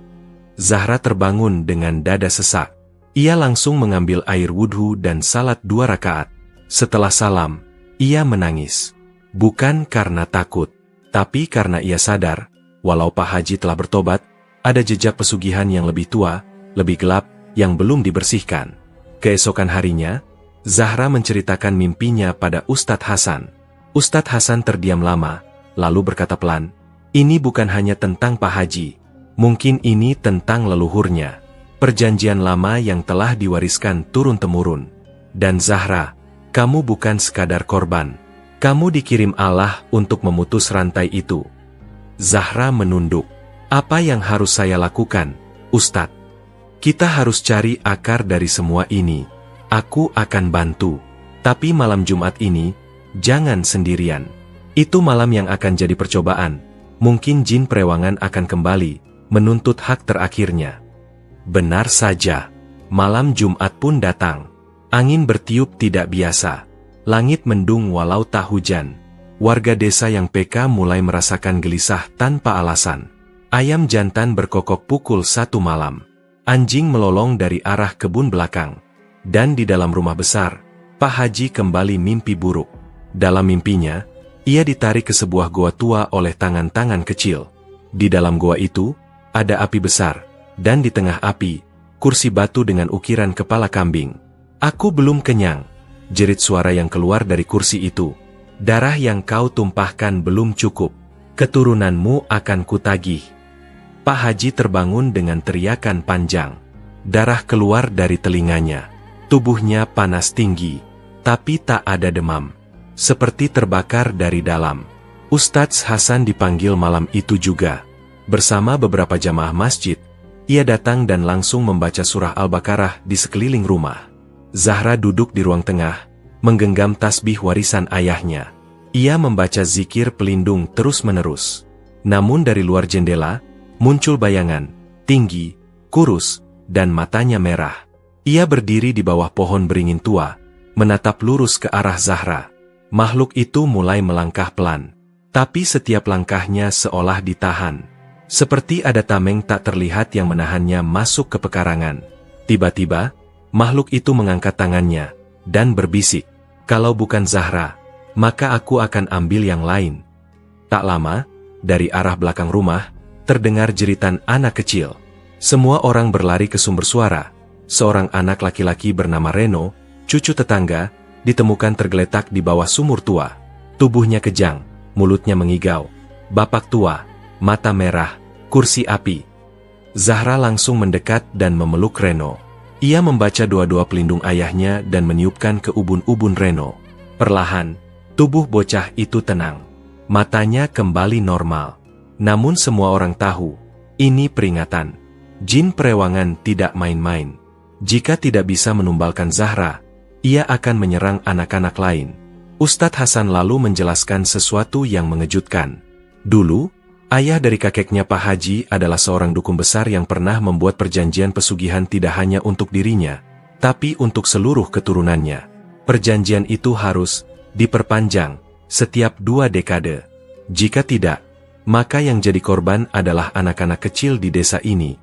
Zahra terbangun dengan dada sesak. Ia langsung mengambil air wudhu dan salat 2 rakaat. Setelah salam, ia menangis. Bukan karena takut, tapi karena ia sadar, walau Pak Haji telah bertobat, ada jejak pesugihan yang lebih tua, lebih gelap, yang belum dibersihkan. Keesokan harinya, Zahra menceritakan mimpinya pada Ustadz Hasan. Ustadz Hasan terdiam lama, lalu berkata pelan, "Ini bukan hanya tentang Pak Haji. Mungkin ini tentang leluhurnya. Perjanjian lama yang telah diwariskan turun-temurun. Dan Zahra, kamu bukan sekadar korban. Kamu dikirim Allah untuk memutus rantai itu." Zahra menunduk. "Apa yang harus saya lakukan, Ustadz?" "Kita harus cari akar dari semua ini. Aku akan bantu. Tapi malam Jumat ini, jangan sendirian. Itu malam yang akan jadi percobaan. Mungkin jin perewangan akan kembali, menuntut hak terakhirnya." Benar saja. Malam Jumat pun datang. Angin bertiup tidak biasa. Langit mendung walau tak hujan. Warga desa yang peka mulai merasakan gelisah tanpa alasan. Ayam jantan berkokok pukul 1 malam. Anjing melolong dari arah kebun belakang. Dan di dalam rumah besar, Pak Haji kembali mimpi buruk. Dalam mimpinya, ia ditarik ke sebuah goa tua oleh tangan-tangan kecil. Di dalam goa itu, ada api besar, dan di tengah api, kursi batu dengan ukiran kepala kambing. "Aku belum kenyang," jerit suara yang keluar dari kursi itu. "Darah yang kau tumpahkan belum cukup. Keturunanmu akan kutagih." Pak Haji terbangun dengan teriakan panjang. Darah keluar dari telinganya. Tubuhnya panas tinggi, tapi tak ada demam. Seperti terbakar dari dalam. Ustadz Hasan dipanggil malam itu juga. Bersama beberapa jamaah masjid, ia datang dan langsung membaca surah Al-Baqarah di sekeliling rumah. Zahra duduk di ruang tengah, menggenggam tasbih warisan ayahnya. Ia membaca zikir pelindung terus-menerus. Namun dari luar jendela, muncul bayangan, tinggi, kurus, dan matanya merah. Ia berdiri di bawah pohon beringin tua, menatap lurus ke arah Zahra. Makhluk itu mulai melangkah pelan. Tapi setiap langkahnya seolah ditahan. Seperti ada tameng tak terlihat yang menahannya masuk ke pekarangan. Tiba-tiba, makhluk itu mengangkat tangannya, dan berbisik, "Kalau bukan Zahra, maka aku akan ambil yang lain." Tak lama, dari arah belakang rumah, terdengar jeritan anak kecil. Semua orang berlari ke sumber suara. Seorang anak laki-laki bernama Reno, cucu tetangga, ditemukan tergeletak di bawah sumur tua. Tubuhnya kejang, mulutnya mengigau. Bapak tua, mata merah, kursi api. Zahra langsung mendekat dan memeluk Reno. Ia membaca doa-doa pelindung ayahnya dan meniupkan ke ubun-ubun Reno. Perlahan, tubuh bocah itu tenang. Matanya kembali normal. Namun semua orang tahu, ini peringatan. Jin perewangan tidak main-main. Jika tidak bisa menumbalkan Zahra, ia akan menyerang anak-anak lain. Ustadz Hasan lalu menjelaskan sesuatu yang mengejutkan. Dulu, ayah dari kakeknya Pak Haji adalah seorang dukun besar yang pernah membuat perjanjian pesugihan tidak hanya untuk dirinya, tapi untuk seluruh keturunannya. Perjanjian itu harus diperpanjang setiap 2 dekade. Jika tidak, maka yang jadi korban adalah anak-anak kecil di desa ini.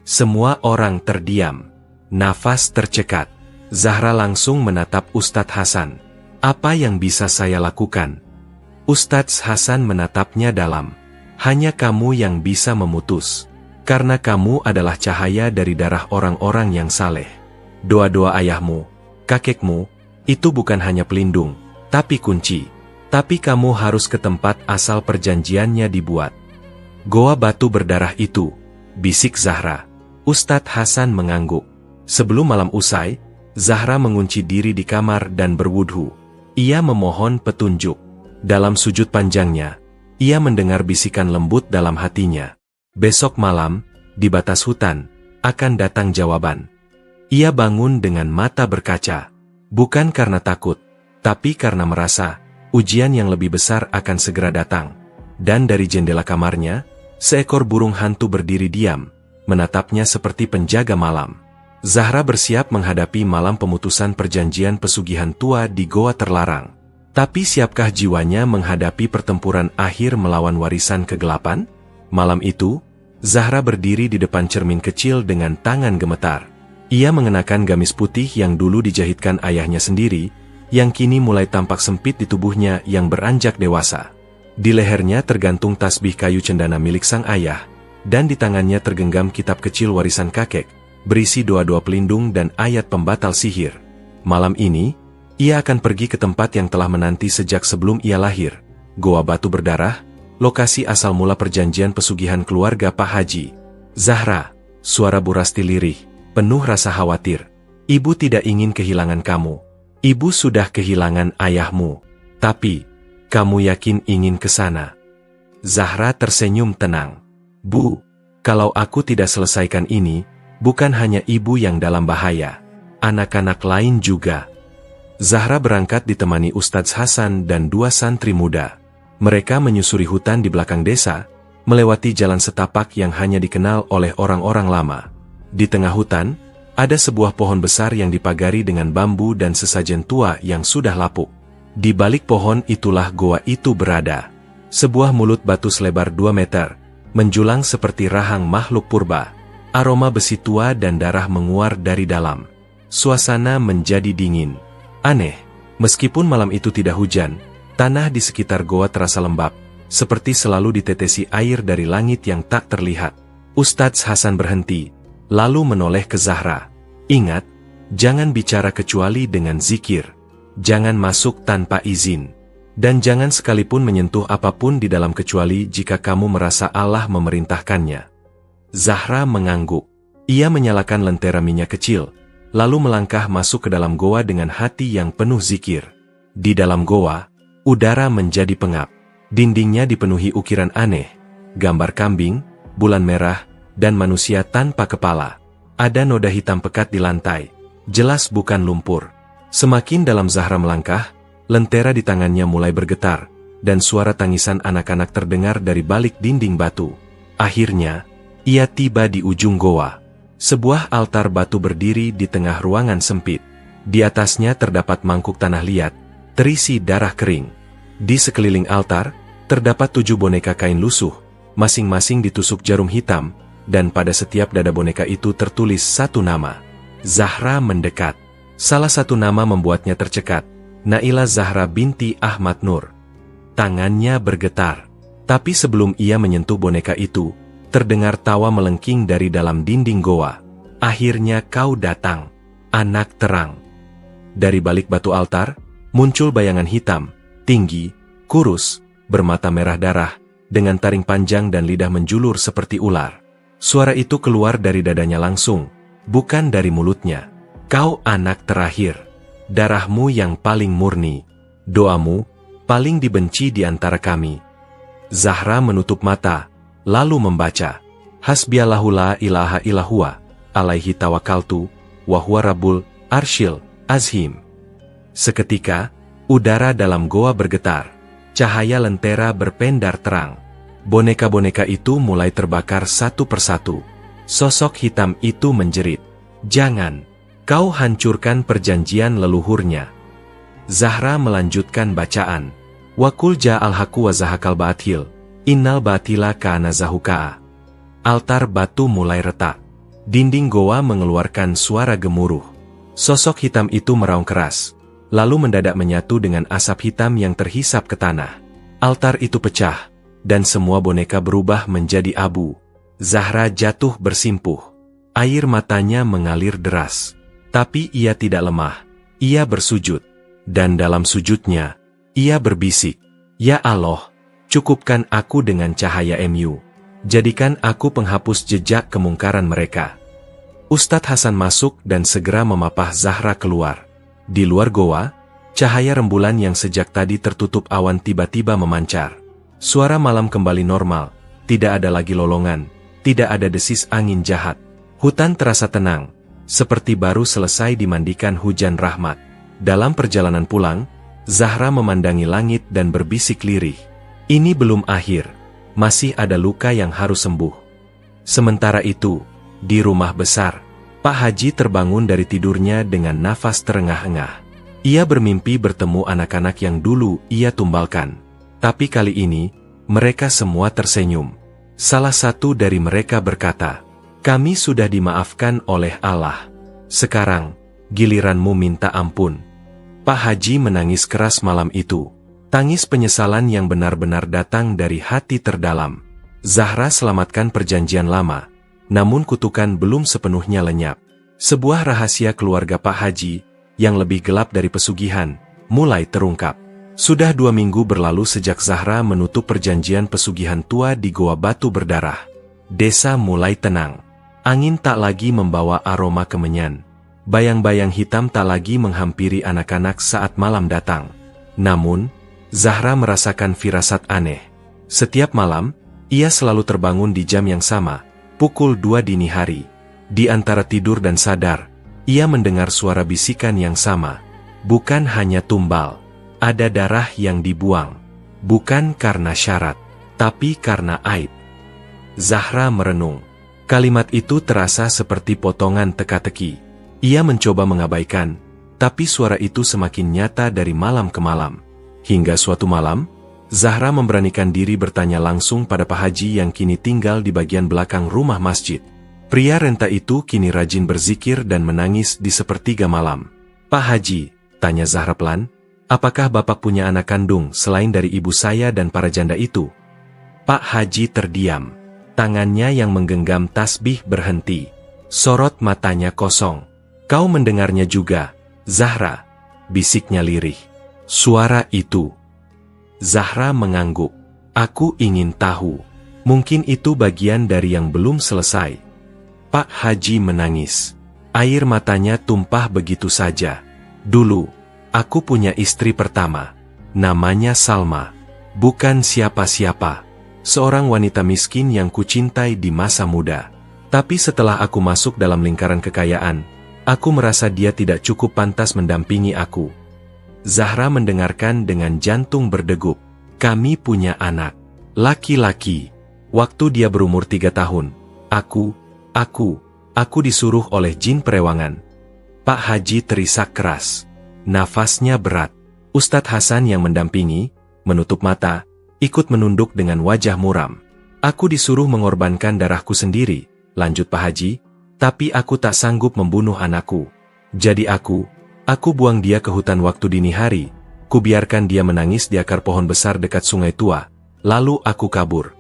Semua orang terdiam. Nafas tercekat. Zahra langsung menatap Ustadz Hasan. "Apa yang bisa saya lakukan?" Ustadz Hasan menatapnya dalam. "Hanya kamu yang bisa memutus. Karena kamu adalah cahaya dari darah orang-orang yang saleh. Doa-doa ayahmu, kakekmu, itu bukan hanya pelindung, tapi kunci. Tapi kamu harus ke tempat asal perjanjiannya dibuat." "Goa batu berdarah itu," bisik Zahra. Ustadz Hasan mengangguk. Sebelum malam usai, Zahra mengunci diri di kamar dan berwudhu. Ia memohon petunjuk. Dalam sujud panjangnya, ia mendengar bisikan lembut dalam hatinya. Besok malam, di batas hutan, akan datang jawaban. Ia bangun dengan mata berkaca. Bukan karena takut, tapi karena merasa ujian yang lebih besar akan segera datang. Dan dari jendela kamarnya, seekor burung hantu berdiri diam, menatapnya seperti penjaga malam. Zahra bersiap menghadapi malam pemutusan perjanjian pesugihan tua di goa terlarang. Tapi siapkah jiwanya menghadapi pertempuran akhir melawan warisan kegelapan? Malam itu, Zahra berdiri di depan cermin kecil dengan tangan gemetar. Ia mengenakan gamis putih yang dulu dijahitkan ayahnya sendiri, yang kini mulai tampak sempit di tubuhnya yang beranjak dewasa. Di lehernya tergantung tasbih kayu cendana milik sang ayah, dan di tangannya tergenggam kitab kecil warisan kakek, berisi doa-doa pelindung dan ayat pembatal sihir. Malam ini, ia akan pergi ke tempat yang telah menanti sejak sebelum ia lahir, Goa Batu Berdarah, lokasi asal mula perjanjian pesugihan keluarga Pak Haji. Zahra, suara Bu Rasti lirih, penuh rasa khawatir. Ibu tidak ingin kehilangan kamu. Ibu sudah kehilangan ayahmu. Tapi, kamu yakin ingin ke sana? Zahra tersenyum tenang. Bu, kalau aku tidak selesaikan ini, bukan hanya ibu yang dalam bahaya. Anak-anak lain juga. Zahra berangkat ditemani Ustadz Hasan dan 2 santri muda. Mereka menyusuri hutan di belakang desa, melewati jalan setapak yang hanya dikenal oleh orang-orang lama. Di tengah hutan, ada sebuah pohon besar yang dipagari dengan bambu dan sesajen tua yang sudah lapuk. Di balik pohon itulah goa itu berada. Sebuah mulut batu selebar 2 meter, menjulang seperti rahang makhluk purba. Aroma besi tua dan darah menguar dari dalam. Suasana menjadi dingin. Aneh, meskipun malam itu tidak hujan, tanah di sekitar goa terasa lembab, seperti selalu ditetesi air dari langit yang tak terlihat. Ustadz Hasan berhenti, lalu menoleh ke Zahra. Ingat, jangan bicara kecuali dengan zikir. Jangan masuk tanpa izin. Dan jangan sekalipun menyentuh apapun di dalam kecuali jika kamu merasa Allah memerintahkannya. Zahra mengangguk. Ia menyalakan lentera minyak kecil, lalu melangkah masuk ke dalam goa dengan hati yang penuh zikir. Di dalam goa, udara menjadi pengap. Dindingnya dipenuhi ukiran aneh, gambar kambing, bulan merah, dan manusia tanpa kepala. Ada noda hitam pekat di lantai, jelas bukan lumpur. Semakin dalam Zahra melangkah, lentera di tangannya mulai bergetar, dan suara tangisan anak-anak terdengar dari balik dinding batu. Akhirnya, ia tiba di ujung goa. Sebuah altar batu berdiri di tengah ruangan sempit. Di atasnya terdapat mangkuk tanah liat, terisi darah kering. Di sekeliling altar, terdapat 7 boneka kain lusuh, masing-masing ditusuk jarum hitam, dan pada setiap dada boneka itu tertulis 1 nama. Zahra mendekat. Salah satu nama membuatnya tercekat, Naila Zahra binti Ahmad Nur. Tangannya bergetar. Tapi sebelum ia menyentuh boneka itu, terdengar tawa melengking dari dalam dinding goa. Akhirnya kau datang, anak terang. Dari balik batu altar, muncul bayangan hitam, tinggi, kurus, bermata merah darah, dengan taring panjang dan lidah menjulur seperti ular. Suara itu keluar dari dadanya langsung, bukan dari mulutnya. Kau anak terakhir, darahmu yang paling murni, doamu paling dibenci di antara kami. Zahra menutup mata, lalu membaca, Hasbiyallahu la ilaha illahua, alaihi tawakkaltu, wa huwa rabbul arsyil azim. Seketika, udara dalam goa bergetar, cahaya lentera berpendar terang. Boneka-boneka itu mulai terbakar satu persatu. Sosok hitam itu menjerit, jangan, kau hancurkan perjanjian leluhurnya. Zahra melanjutkan bacaan, wa qul ja'al haqqu wa zahaqal batil. Innal batila kana zahuqa. Altar batu mulai retak. Dinding goa mengeluarkan suara gemuruh. Sosok hitam itu meraung keras, lalu mendadak menyatu dengan asap hitam yang terhisap ke tanah. Altar itu pecah, dan semua boneka berubah menjadi abu. Zahra jatuh bersimpuh. Air matanya mengalir deras. Tapi ia tidak lemah. Ia bersujud. Dan dalam sujudnya, ia berbisik, Ya Allah, cukupkan aku dengan cahaya MU. Jadikan aku penghapus jejak kemungkaran mereka. Ustadz Hasan masuk dan segera memapah Zahra keluar. Di luar goa, cahaya rembulan yang sejak tadi tertutup awan tiba-tiba memancar. Suara malam kembali normal, tidak ada lagi lolongan, tidak ada desis angin jahat. Hutan terasa tenang, seperti baru selesai dimandikan hujan rahmat. Dalam perjalanan pulang, Zahra memandangi langit dan berbisik lirih. Ini belum akhir, masih ada luka yang harus sembuh. Sementara itu, di rumah besar, Pak Haji terbangun dari tidurnya dengan nafas terengah-engah. Ia bermimpi bertemu anak-anak yang dulu ia tumbalkan. Tapi kali ini, mereka semua tersenyum. Salah satu dari mereka berkata, kami sudah dimaafkan oleh Allah. Sekarang, giliranmu minta ampun. Pak Haji menangis keras malam itu. Tangis penyesalan yang benar-benar datang dari hati terdalam. Zahra selamatkan perjanjian lama, namun kutukan belum sepenuhnya lenyap. Sebuah rahasia keluarga Pak Haji, yang lebih gelap dari pesugihan, mulai terungkap. Sudah 2 minggu berlalu sejak Zahra menutup perjanjian pesugihan tua di Goa Batu Berdarah. Desa mulai tenang. Angin tak lagi membawa aroma kemenyan. Bayang-bayang hitam tak lagi menghampiri anak-anak saat malam datang. Namun, Zahra merasakan firasat aneh. Setiap malam, ia selalu terbangun di jam yang sama, pukul 2 dini hari. Di antara tidur dan sadar, ia mendengar suara bisikan yang sama. Bukan hanya tumbal, ada darah yang dibuang. Bukan karena syarat, tapi karena aib. Zahra merenung. Kalimat itu terasa seperti potongan teka-teki. Ia mencoba mengabaikan, tapi suara itu semakin nyata dari malam ke malam. Hingga suatu malam, Zahra memberanikan diri bertanya langsung pada Pak Haji yang kini tinggal di bagian belakang rumah masjid. Pria renta itu kini rajin berzikir dan menangis di sepertiga malam. "Pak Haji," tanya Zahra pelan, "apakah Bapak punya anak kandung selain dari ibu saya dan para janda itu?" Pak Haji terdiam. Tangannya yang menggenggam tasbih berhenti. Sorot matanya kosong. "Kau mendengarnya juga, Zahra?" bisiknya lirih. Suara itu. Zahra mengangguk. "Aku ingin tahu. Mungkin itu bagian dari yang belum selesai." Pak Haji menangis. Air matanya tumpah begitu saja. "Dulu, aku punya istri pertama. Namanya Salma. Bukan siapa-siapa. Seorang wanita miskin yang kucintai di masa muda. Tapi setelah aku masuk dalam lingkaran kekayaan, aku merasa dia tidak cukup pantas mendampingi aku." Zahra mendengarkan dengan jantung berdegup. "Kami punya anak. Laki-laki. Waktu dia berumur 3 tahun. Aku disuruh oleh jin perewangan." Pak Haji terisak keras. Nafasnya berat. Ustadz Hasan yang mendampingi, menutup mata, ikut menunduk dengan wajah muram. "Aku disuruh mengorbankan darahku sendiri," lanjut Pak Haji, "tapi aku tak sanggup membunuh anakku. Jadi aku buang dia ke hutan waktu dini hari, kubiarkan dia menangis di akar pohon besar dekat sungai tua, lalu aku kabur."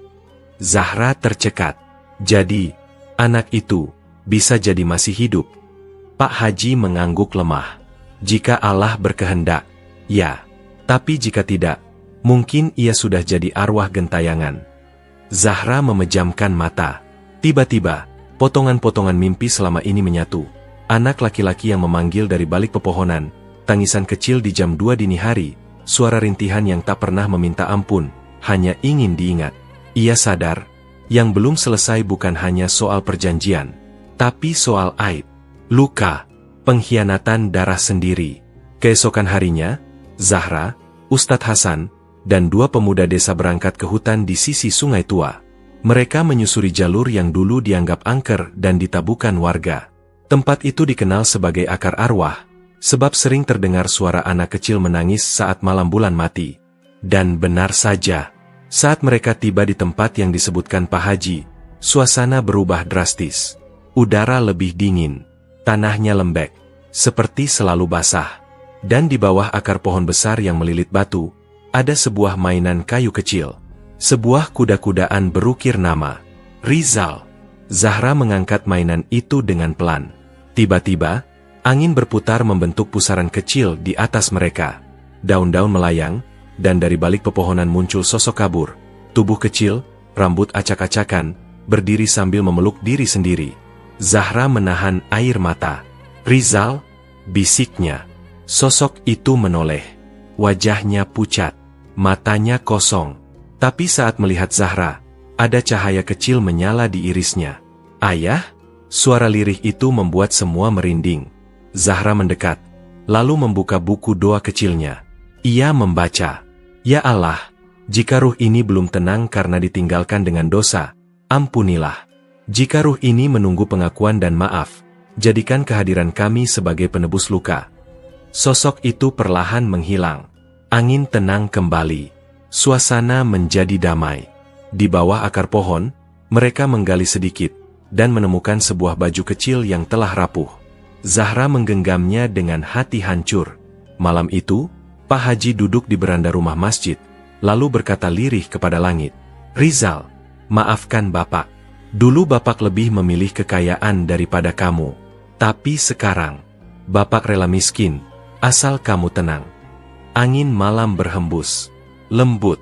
Zahra tercekat. "Jadi, anak itu bisa jadi masih hidup?" Pak Haji mengangguk lemah. "Jika Allah berkehendak, ya. Tapi jika tidak, mungkin ia sudah jadi arwah gentayangan." Zahra memejamkan mata. Tiba-tiba, potongan-potongan mimpi selama ini menyatu. Anak laki-laki yang memanggil dari balik pepohonan, tangisan kecil di jam 2 dini hari, suara rintihan yang tak pernah meminta ampun, hanya ingin diingat. Ia sadar, yang belum selesai bukan hanya soal perjanjian, tapi soal aib, luka, pengkhianatan darah sendiri. Keesokan harinya, Zahra, Ustadz Hasan, dan 2 pemuda desa berangkat ke hutan di sisi sungai tua. Mereka menyusuri jalur yang dulu dianggap angker dan ditabukan warga. Tempat itu dikenal sebagai akar arwah, sebab sering terdengar suara anak kecil menangis saat malam bulan mati. Dan benar saja, saat mereka tiba di tempat yang disebutkan Pak Haji, suasana berubah drastis. Udara lebih dingin, tanahnya lembek, seperti selalu basah. Dan di bawah akar pohon besar yang melilit batu, ada sebuah mainan kayu kecil. Sebuah kuda-kudaan berukir nama, Rizal. Zahra mengangkat mainan itu dengan pelan. Tiba-tiba, angin berputar membentuk pusaran kecil di atas mereka. Daun-daun melayang, dan dari balik pepohonan muncul sosok kabur. Tubuh kecil, rambut acak-acakan, berdiri sambil memeluk diri sendiri. Zahra menahan air mata. "Rizal," bisiknya. Sosok itu menoleh. Wajahnya pucat, matanya kosong. Tapi saat melihat Zahra, ada cahaya kecil menyala di irisnya. "Ayah?" Suara lirih itu membuat semua merinding. Zahra mendekat, lalu membuka buku doa kecilnya. Ia membaca, "Ya Allah, jika ruh ini belum tenang karena ditinggalkan dengan dosa, ampunilah. Jika ruh ini menunggu pengakuan dan maaf, jadikan kehadiran kami sebagai penebus luka." Sosok itu perlahan menghilang. Angin tenang kembali. Suasana menjadi damai. Di bawah akar pohon, mereka menggali sedikit, dan menemukan sebuah baju kecil yang telah rapuh. Zahra menggenggamnya dengan hati hancur. Malam itu, Pak Haji duduk di beranda rumah masjid, lalu berkata lirih kepada langit, "Rizal, maafkan Bapak. Dulu Bapak lebih memilih kekayaan daripada kamu. Tapi sekarang, Bapak rela miskin, asal kamu tenang. Angin malam berhembus, lembut,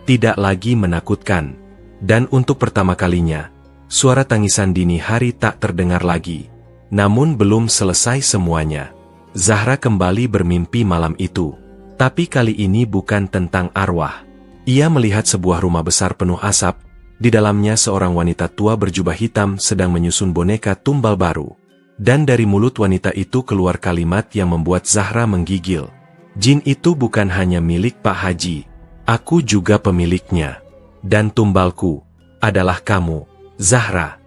tidak lagi menakutkan. Dan untuk pertama kalinya, suara tangisan dini hari tak terdengar lagi. Namun belum selesai semuanya. Zahra kembali bermimpi malam itu. Tapi kali ini bukan tentang arwah. Ia melihat sebuah rumah besar penuh asap. Di dalamnya seorang wanita tua berjubah hitam sedang menyusun boneka tumbal baru. Dan dari mulut wanita itu keluar kalimat yang membuat Zahra menggigil. Jin itu bukan hanya milik Pak Haji. Aku juga pemiliknya. Dan tumbalku adalah kamu, Zahra.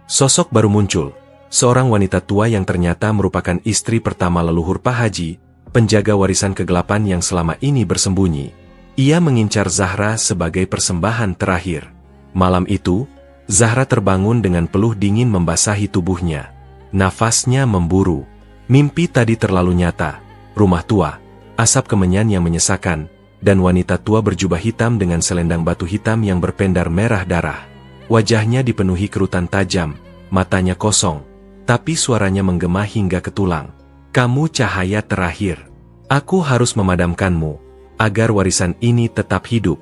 Sosok baru muncul. Seorang wanita tua yang ternyata merupakan istri pertama leluhur Pak Haji, penjaga warisan kegelapan yang selama ini bersembunyi. Ia mengincar Zahra sebagai persembahan terakhir. Malam itu, Zahra terbangun dengan peluh dingin membasahi tubuhnya. Nafasnya memburu. Mimpi tadi terlalu nyata. Rumah tua, asap kemenyan yang menyesakan, dan wanita tua berjubah hitam dengan selendang batu hitam yang berpendar merah darah. Wajahnya dipenuhi kerutan tajam, matanya kosong, tapi suaranya menggema hingga ke tulang. Kamu cahaya terakhir. Aku harus memadamkanmu, agar warisan ini tetap hidup.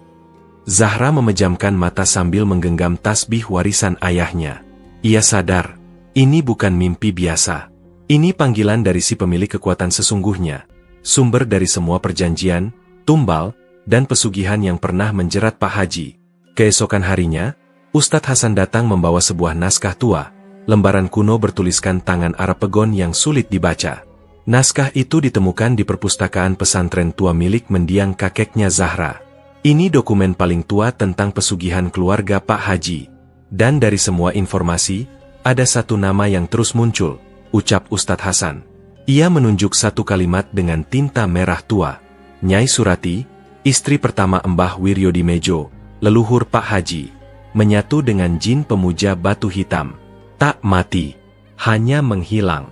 Zahra memejamkan mata sambil menggenggam tasbih warisan ayahnya. Ia sadar, ini bukan mimpi biasa. Ini panggilan dari si pemilik kekuatan sesungguhnya, sumber dari semua perjanjian, tumbal, dan pesugihan yang pernah menjerat Pak Haji. Keesokan harinya, Ustadz Hasan datang membawa sebuah naskah tua, lembaran kuno bertuliskan tangan Arab Pegon yang sulit dibaca. Naskah itu ditemukan di perpustakaan pesantren tua milik mendiang kakeknya Zahra. Ini dokumen paling tua tentang pesugihan keluarga Pak Haji. Dan dari semua informasi, ada satu nama yang terus muncul, ucap Ustadz Hasan. Ia menunjuk satu kalimat dengan tinta merah tua. Nyai Surati, istri pertama Mbah Wiryodimejo, leluhur Pak Haji, menyatu dengan jin pemuja batu hitam. Tak mati, hanya menghilang.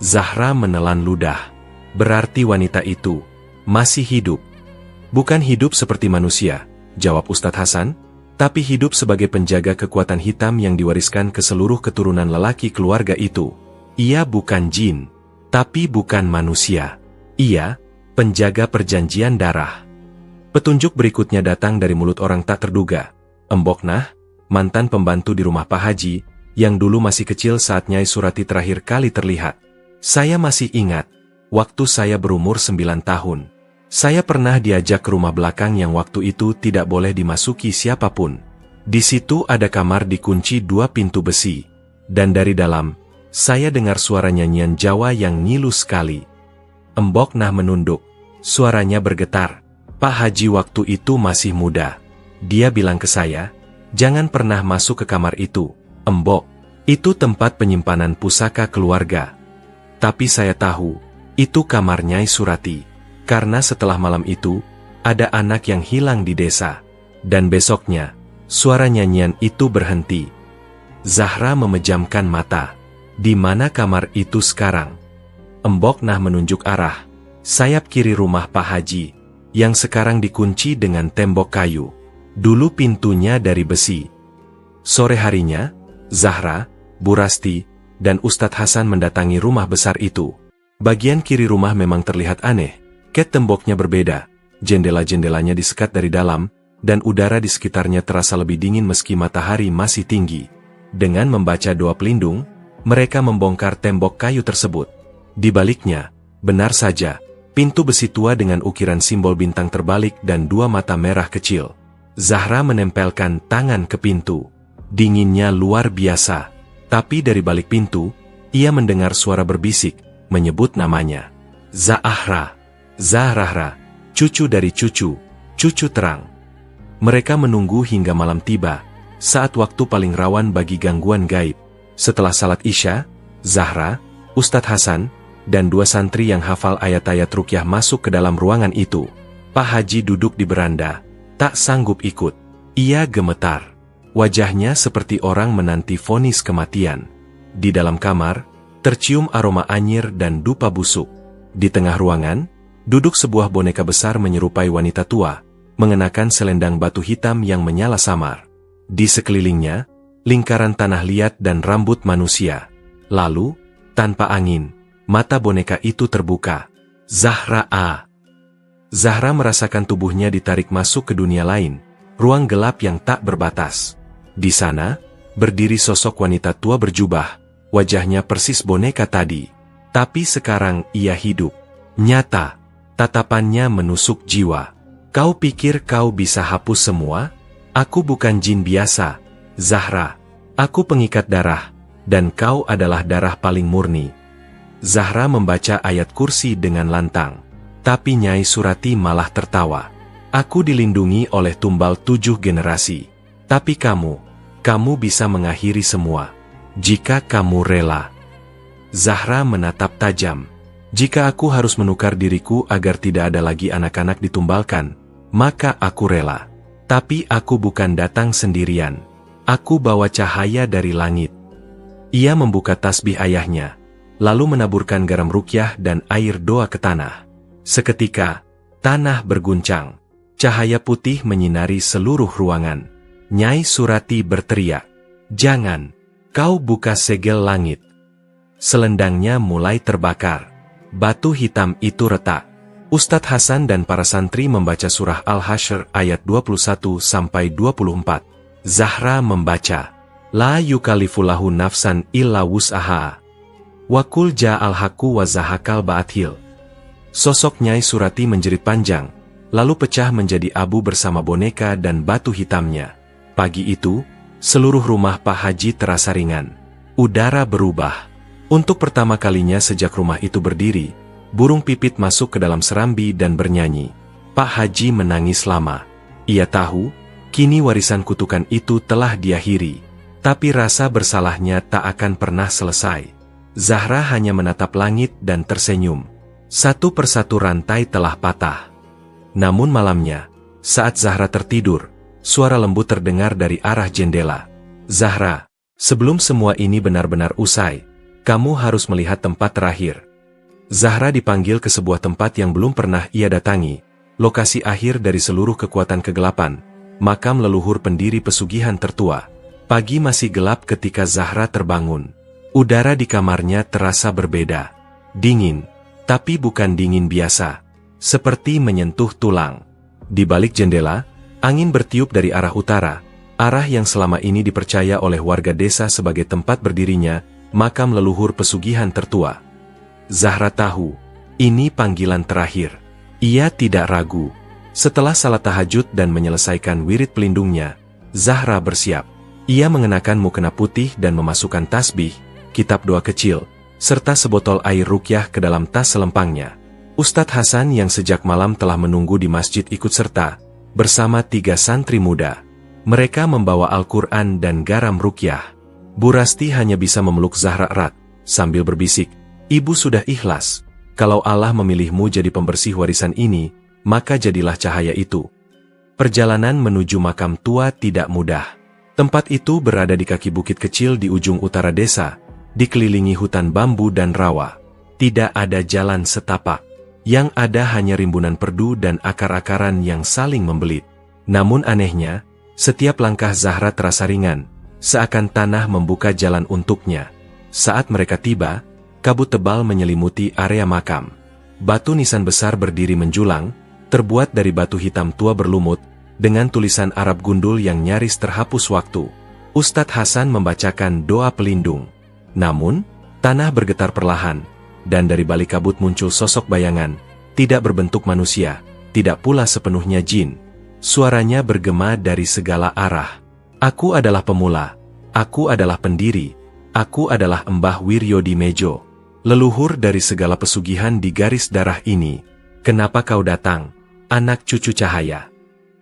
Zahra menelan ludah. Berarti wanita itu masih hidup. Bukan hidup seperti manusia, jawab Ustadz Hasan, tapi hidup sebagai penjaga kekuatan hitam yang diwariskan ke seluruh keturunan lelaki keluarga itu. Ia bukan jin, tapi bukan manusia. Ia, penjaga perjanjian darah. Petunjuk berikutnya datang dari mulut orang tak terduga. Embok Nah, mantan pembantu di rumah Pak Haji, yang dulu masih kecil saat Nyai Surati terakhir kali terlihat. Saya masih ingat, waktu saya berumur 9 tahun. Saya pernah diajak ke rumah belakang yang waktu itu tidak boleh dimasuki siapapun. Di situ ada kamar dikunci 2 pintu besi. Dan dari dalam, saya dengar suara nyanyian Jawa yang ngilu sekali. Embok Nah menunduk. Suaranya bergetar. Pak Haji waktu itu masih muda. Dia bilang ke saya, jangan pernah masuk ke kamar itu, Embok. Itu tempat penyimpanan pusaka keluarga. Tapi saya tahu, itu kamar Nyai Surati. Karena setelah malam itu, ada anak yang hilang di desa. Dan besoknya, suara nyanyian itu berhenti. Zahra memejamkan mata. Di mana kamar itu sekarang? Embok Nah menunjuk arah. Sayap kiri rumah Pak Haji, yang sekarang dikunci dengan tembok kayu. Dulu pintunya dari besi. Sore harinya, Zahra, Bu Rasti, dan Ustadz Hasan mendatangi rumah besar itu. Bagian kiri rumah memang terlihat aneh. Ket temboknya berbeda, jendela-jendelanya disekat dari dalam, dan udara di sekitarnya terasa lebih dingin meski matahari masih tinggi. Dengan membaca doa pelindung, mereka membongkar tembok kayu tersebut. Di baliknya, benar saja, pintu besi tua dengan ukiran simbol bintang terbalik dan 2 mata merah kecil. Zahra menempelkan tangan ke pintu. Dinginnya luar biasa. Tapi dari balik pintu, ia mendengar suara berbisik, menyebut namanya. Zahra. Zahrahra, cucu dari cucu, cucu terang. Mereka menunggu hingga malam tiba, saat waktu paling rawan bagi gangguan gaib. Setelah salat Isya, Zahra, Ustadz Hasan, dan 2 santri yang hafal ayat-ayat ruqyah masuk ke dalam ruangan itu. Pak Haji duduk di beranda, tak sanggup ikut. Ia gemetar. Wajahnya seperti orang menanti vonis kematian. Di dalam kamar, tercium aroma anyir dan dupa busuk. Di tengah ruangan, duduk sebuah boneka besar menyerupai wanita tua, mengenakan selendang batu hitam yang menyala samar. Di sekelilingnya, lingkaran tanah liat dan rambut manusia. Lalu, tanpa angin, mata boneka itu terbuka. Zahra Zahra merasakan tubuhnya ditarik masuk ke dunia lain, ruang gelap yang tak berbatas. Di sana, berdiri sosok wanita tua berjubah, wajahnya persis boneka tadi. Tapi sekarang ia hidup, nyata, tatapannya menusuk jiwa. Kau pikir kau bisa hapus semua? Aku bukan jin biasa, Zahra. Aku pengikat darah, dan kau adalah darah paling murni. Zahra membaca ayat kursi dengan lantang. Tapi Nyai Surati malah tertawa. Aku dilindungi oleh tumbal 7 generasi. Tapi kamu bisa mengakhiri semua. Jika kamu rela. Zahra menatap tajam. Jika aku harus menukar diriku agar tidak ada lagi anak-anak ditumbalkan, maka aku rela. Tapi aku bukan datang sendirian. Aku bawa cahaya dari langit. Ia membuka tasbih ayahnya, lalu menaburkan garam ruqyah dan air doa ke tanah. Seketika, tanah berguncang. Cahaya putih menyinari seluruh ruangan. Nyai Surati berteriak, "Jangan, kau buka segel langit." Selendangnya mulai terbakar. Batu hitam itu retak. Ustadz Hasan dan para santri membaca surah Al-Hasyr ayat 21-24. Zahra membaca, "La yukallifullahu nafsan illa wus'aha. Wa qul ja'al haqqu wa zahaqal batil." Sosok Nyai Surati menjerit panjang, lalu pecah menjadi abu bersama boneka dan batu hitamnya. Pagi itu, seluruh rumah Pak Haji terasa ringan. Udara berubah. Untuk pertama kalinya sejak rumah itu berdiri, burung pipit masuk ke dalam serambi dan bernyanyi. Pak Haji menangis lama. Ia tahu, kini warisan kutukan itu telah diakhiri. Tapi rasa bersalahnya tak akan pernah selesai. Zahra hanya menatap langit dan tersenyum. Satu persatu rantai telah patah. Namun malamnya, saat Zahra tertidur, suara lembut terdengar dari arah jendela. "Zahra, sebelum semua ini benar-benar usai, kamu harus melihat tempat terakhir." Zahra dipanggil ke sebuah tempat yang belum pernah ia datangi, lokasi akhir dari seluruh kekuatan kegelapan, makam leluhur pendiri pesugihan tertua. Pagi masih gelap ketika Zahra terbangun. Udara di kamarnya terasa berbeda. Dingin, tapi bukan dingin biasa. Seperti menyentuh tulang. Di balik jendela, angin bertiup dari arah utara, arah yang selama ini dipercaya oleh warga desa sebagai tempat berdirinya makam leluhur pesugihan tertua. Zahra tahu, ini panggilan terakhir. Ia tidak ragu. Setelah salat tahajud dan menyelesaikan wirid pelindungnya, Zahra bersiap. Ia mengenakan mukena putih dan memasukkan tasbih, kitab doa kecil, serta sebotol air ruqyah ke dalam tas selempangnya. Ustadz Hasan yang sejak malam telah menunggu di masjid ikut serta, bersama 3 santri muda. Mereka membawa Al-Quran dan garam ruqyah. Bu Rasti hanya bisa memeluk Zahra erat, sambil berbisik, "Ibu sudah ikhlas. Kalau Allah memilihmu jadi pembersih warisan ini, maka jadilah cahaya itu." Perjalanan menuju makam tua tidak mudah. Tempat itu berada di kaki bukit kecil di ujung utara desa, dikelilingi hutan bambu dan rawa. Tidak ada jalan setapak. Yang ada hanya rimbunan perdu dan akar-akaran yang saling membelit. Namun anehnya, setiap langkah Zahra terasa ringan, seakan tanah membuka jalan untuknya. Saat mereka tiba, kabut tebal menyelimuti area makam. Batu nisan besar berdiri menjulang, terbuat dari batu hitam tua berlumut, dengan tulisan Arab gundul yang nyaris terhapus waktu. Ustadz Hasan membacakan doa pelindung. Namun, tanah bergetar perlahan, dan dari balik kabut muncul sosok bayangan, tidak berbentuk manusia, tidak pula sepenuhnya jin. Suaranya bergema dari segala arah. "Aku adalah pemula, aku adalah pendiri, aku adalah Mbah Wiryodimejo, leluhur dari segala pesugihan di garis darah ini. Kenapa kau datang, anak cucu cahaya?"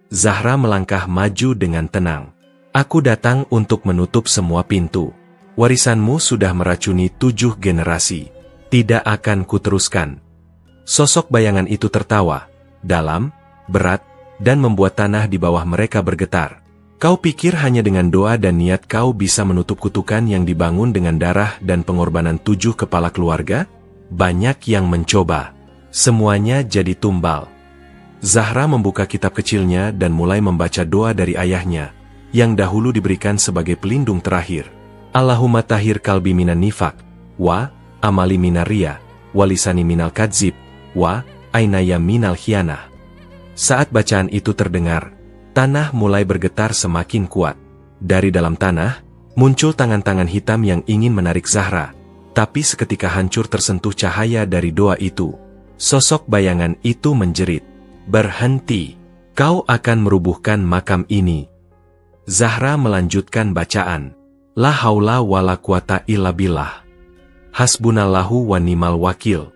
Zahra melangkah maju dengan tenang. "Aku datang untuk menutup semua pintu. Warisanmu sudah meracuni 7 generasi. Tidak akan kuteruskan." Sosok bayangan itu tertawa, dalam, berat, dan membuat tanah di bawah mereka bergetar. "Kau pikir hanya dengan doa dan niat kau bisa menutup kutukan yang dibangun dengan darah dan pengorbanan 7 kepala keluarga? Banyak yang mencoba. Semuanya jadi tumbal." Zahra membuka kitab kecilnya dan mulai membaca doa dari ayahnya, yang dahulu diberikan sebagai pelindung terakhir. Allahumma tahhir kalbi minan nifaq, wa amali minar riya, walisani minal kadzib, wa ainaya minal khianah. Saat bacaan itu terdengar, tanah mulai bergetar semakin kuat. Dari dalam tanah, muncul tangan-tangan hitam yang ingin menarik Zahra, tapi seketika hancur tersentuh cahaya dari doa itu. Sosok bayangan itu menjerit, "Berhenti, kau akan merubuhkan makam ini." Zahra melanjutkan bacaan, "La haula wala quwata illa billah. Hasbunallahu wa ni'mal wakil."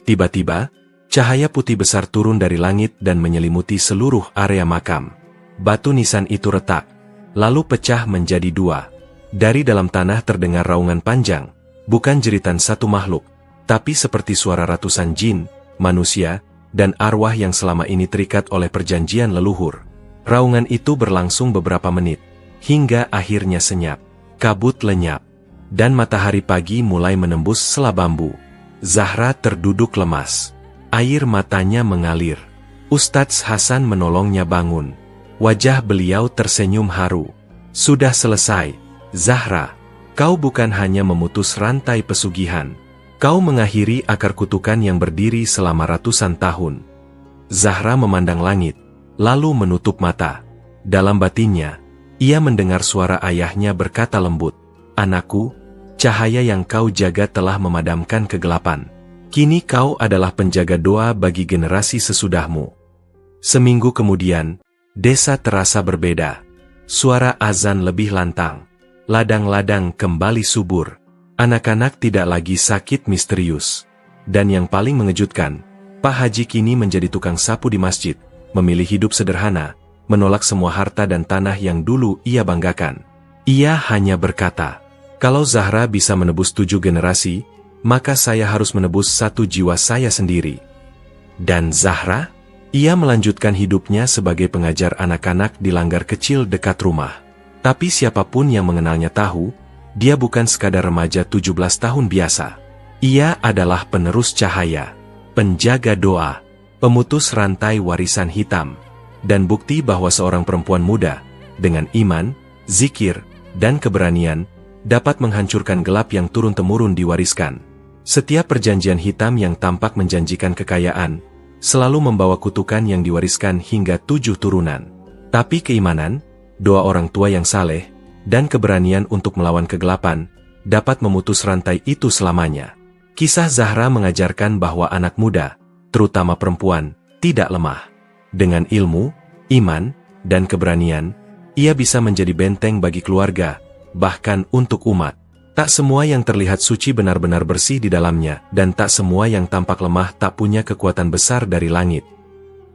Tiba-tiba, cahaya putih besar turun dari langit dan menyelimuti seluruh area makam. Batu nisan itu retak, lalu pecah menjadi dua. Dari dalam tanah terdengar raungan panjang, bukan jeritan satu makhluk, tapi seperti suara ratusan jin, manusia, dan arwah yang selama ini terikat oleh perjanjian leluhur. Raungan itu berlangsung beberapa menit, hingga akhirnya senyap. Kabut lenyap, dan matahari pagi mulai menembus sela bambu. Zahra terduduk lemas. Air matanya mengalir. Ustadz Hasan menolongnya bangun. Wajah beliau tersenyum haru. "Sudah selesai, Zahra. Kau bukan hanya memutus rantai pesugihan. Kau mengakhiri akar kutukan yang berdiri selama ratusan tahun." Zahra memandang langit, lalu menutup mata. Dalam batinnya, ia mendengar suara ayahnya berkata lembut, "Anakku, cahaya yang kau jaga telah memadamkan kegelapan. Kini kau adalah penjaga doa bagi generasi sesudahmu." Seminggu kemudian, desa terasa berbeda. Suara azan lebih lantang. Ladang-ladang kembali subur. Anak-anak tidak lagi sakit misterius. Dan yang paling mengejutkan, Pak Haji kini menjadi tukang sapu di masjid, memilih hidup sederhana, menolak semua harta dan tanah yang dulu ia banggakan. Ia hanya berkata, "Kalau Zahra bisa menebus 7 generasi, maka saya harus menebus 1 jiwa saya sendiri." Dan Zahra? Ia melanjutkan hidupnya sebagai pengajar anak-anak di langgar kecil dekat rumah. Tapi siapapun yang mengenalnya tahu, dia bukan sekadar remaja 17 tahun biasa. Ia adalah penerus cahaya, penjaga doa, pemutus rantai warisan hitam, dan bukti bahwa seorang perempuan muda, dengan iman, zikir, dan keberanian, dapat menghancurkan gelap yang turun-temurun diwariskan. Setiap perjanjian hitam yang tampak menjanjikan kekayaan, selalu membawa kutukan yang diwariskan hingga 7 turunan. Tapi keimanan, doa orang tua yang saleh, dan keberanian untuk melawan kegelapan, dapat memutus rantai itu selamanya. Kisah Zahra mengajarkan bahwa anak muda, terutama perempuan, tidak lemah. Dengan ilmu, iman, dan keberanian, ia bisa menjadi benteng bagi keluarga, bahkan untuk umat. Tak semua yang terlihat suci benar-benar bersih di dalamnya, dan tak semua yang tampak lemah tak punya kekuatan besar dari langit.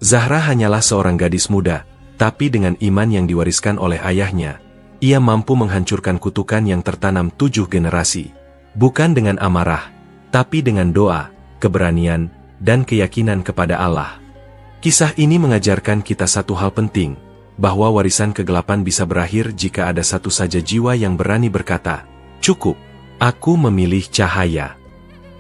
Zahra hanyalah seorang gadis muda, tapi dengan iman yang diwariskan oleh ayahnya, ia mampu menghancurkan kutukan yang tertanam 7 generasi. Bukan dengan amarah, tapi dengan doa, keberanian, dan keyakinan kepada Allah. Kisah ini mengajarkan kita satu hal penting, bahwa warisan kegelapan bisa berakhir jika ada satu saja jiwa yang berani berkata, "Cukup, aku memilih cahaya."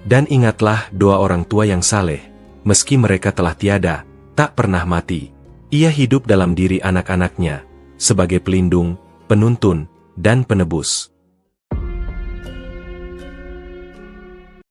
Dan ingatlah doa orang tua yang saleh, meski mereka telah tiada, tak pernah mati. Ia hidup dalam diri anak-anaknya, sebagai pelindung, penuntun, dan penebus.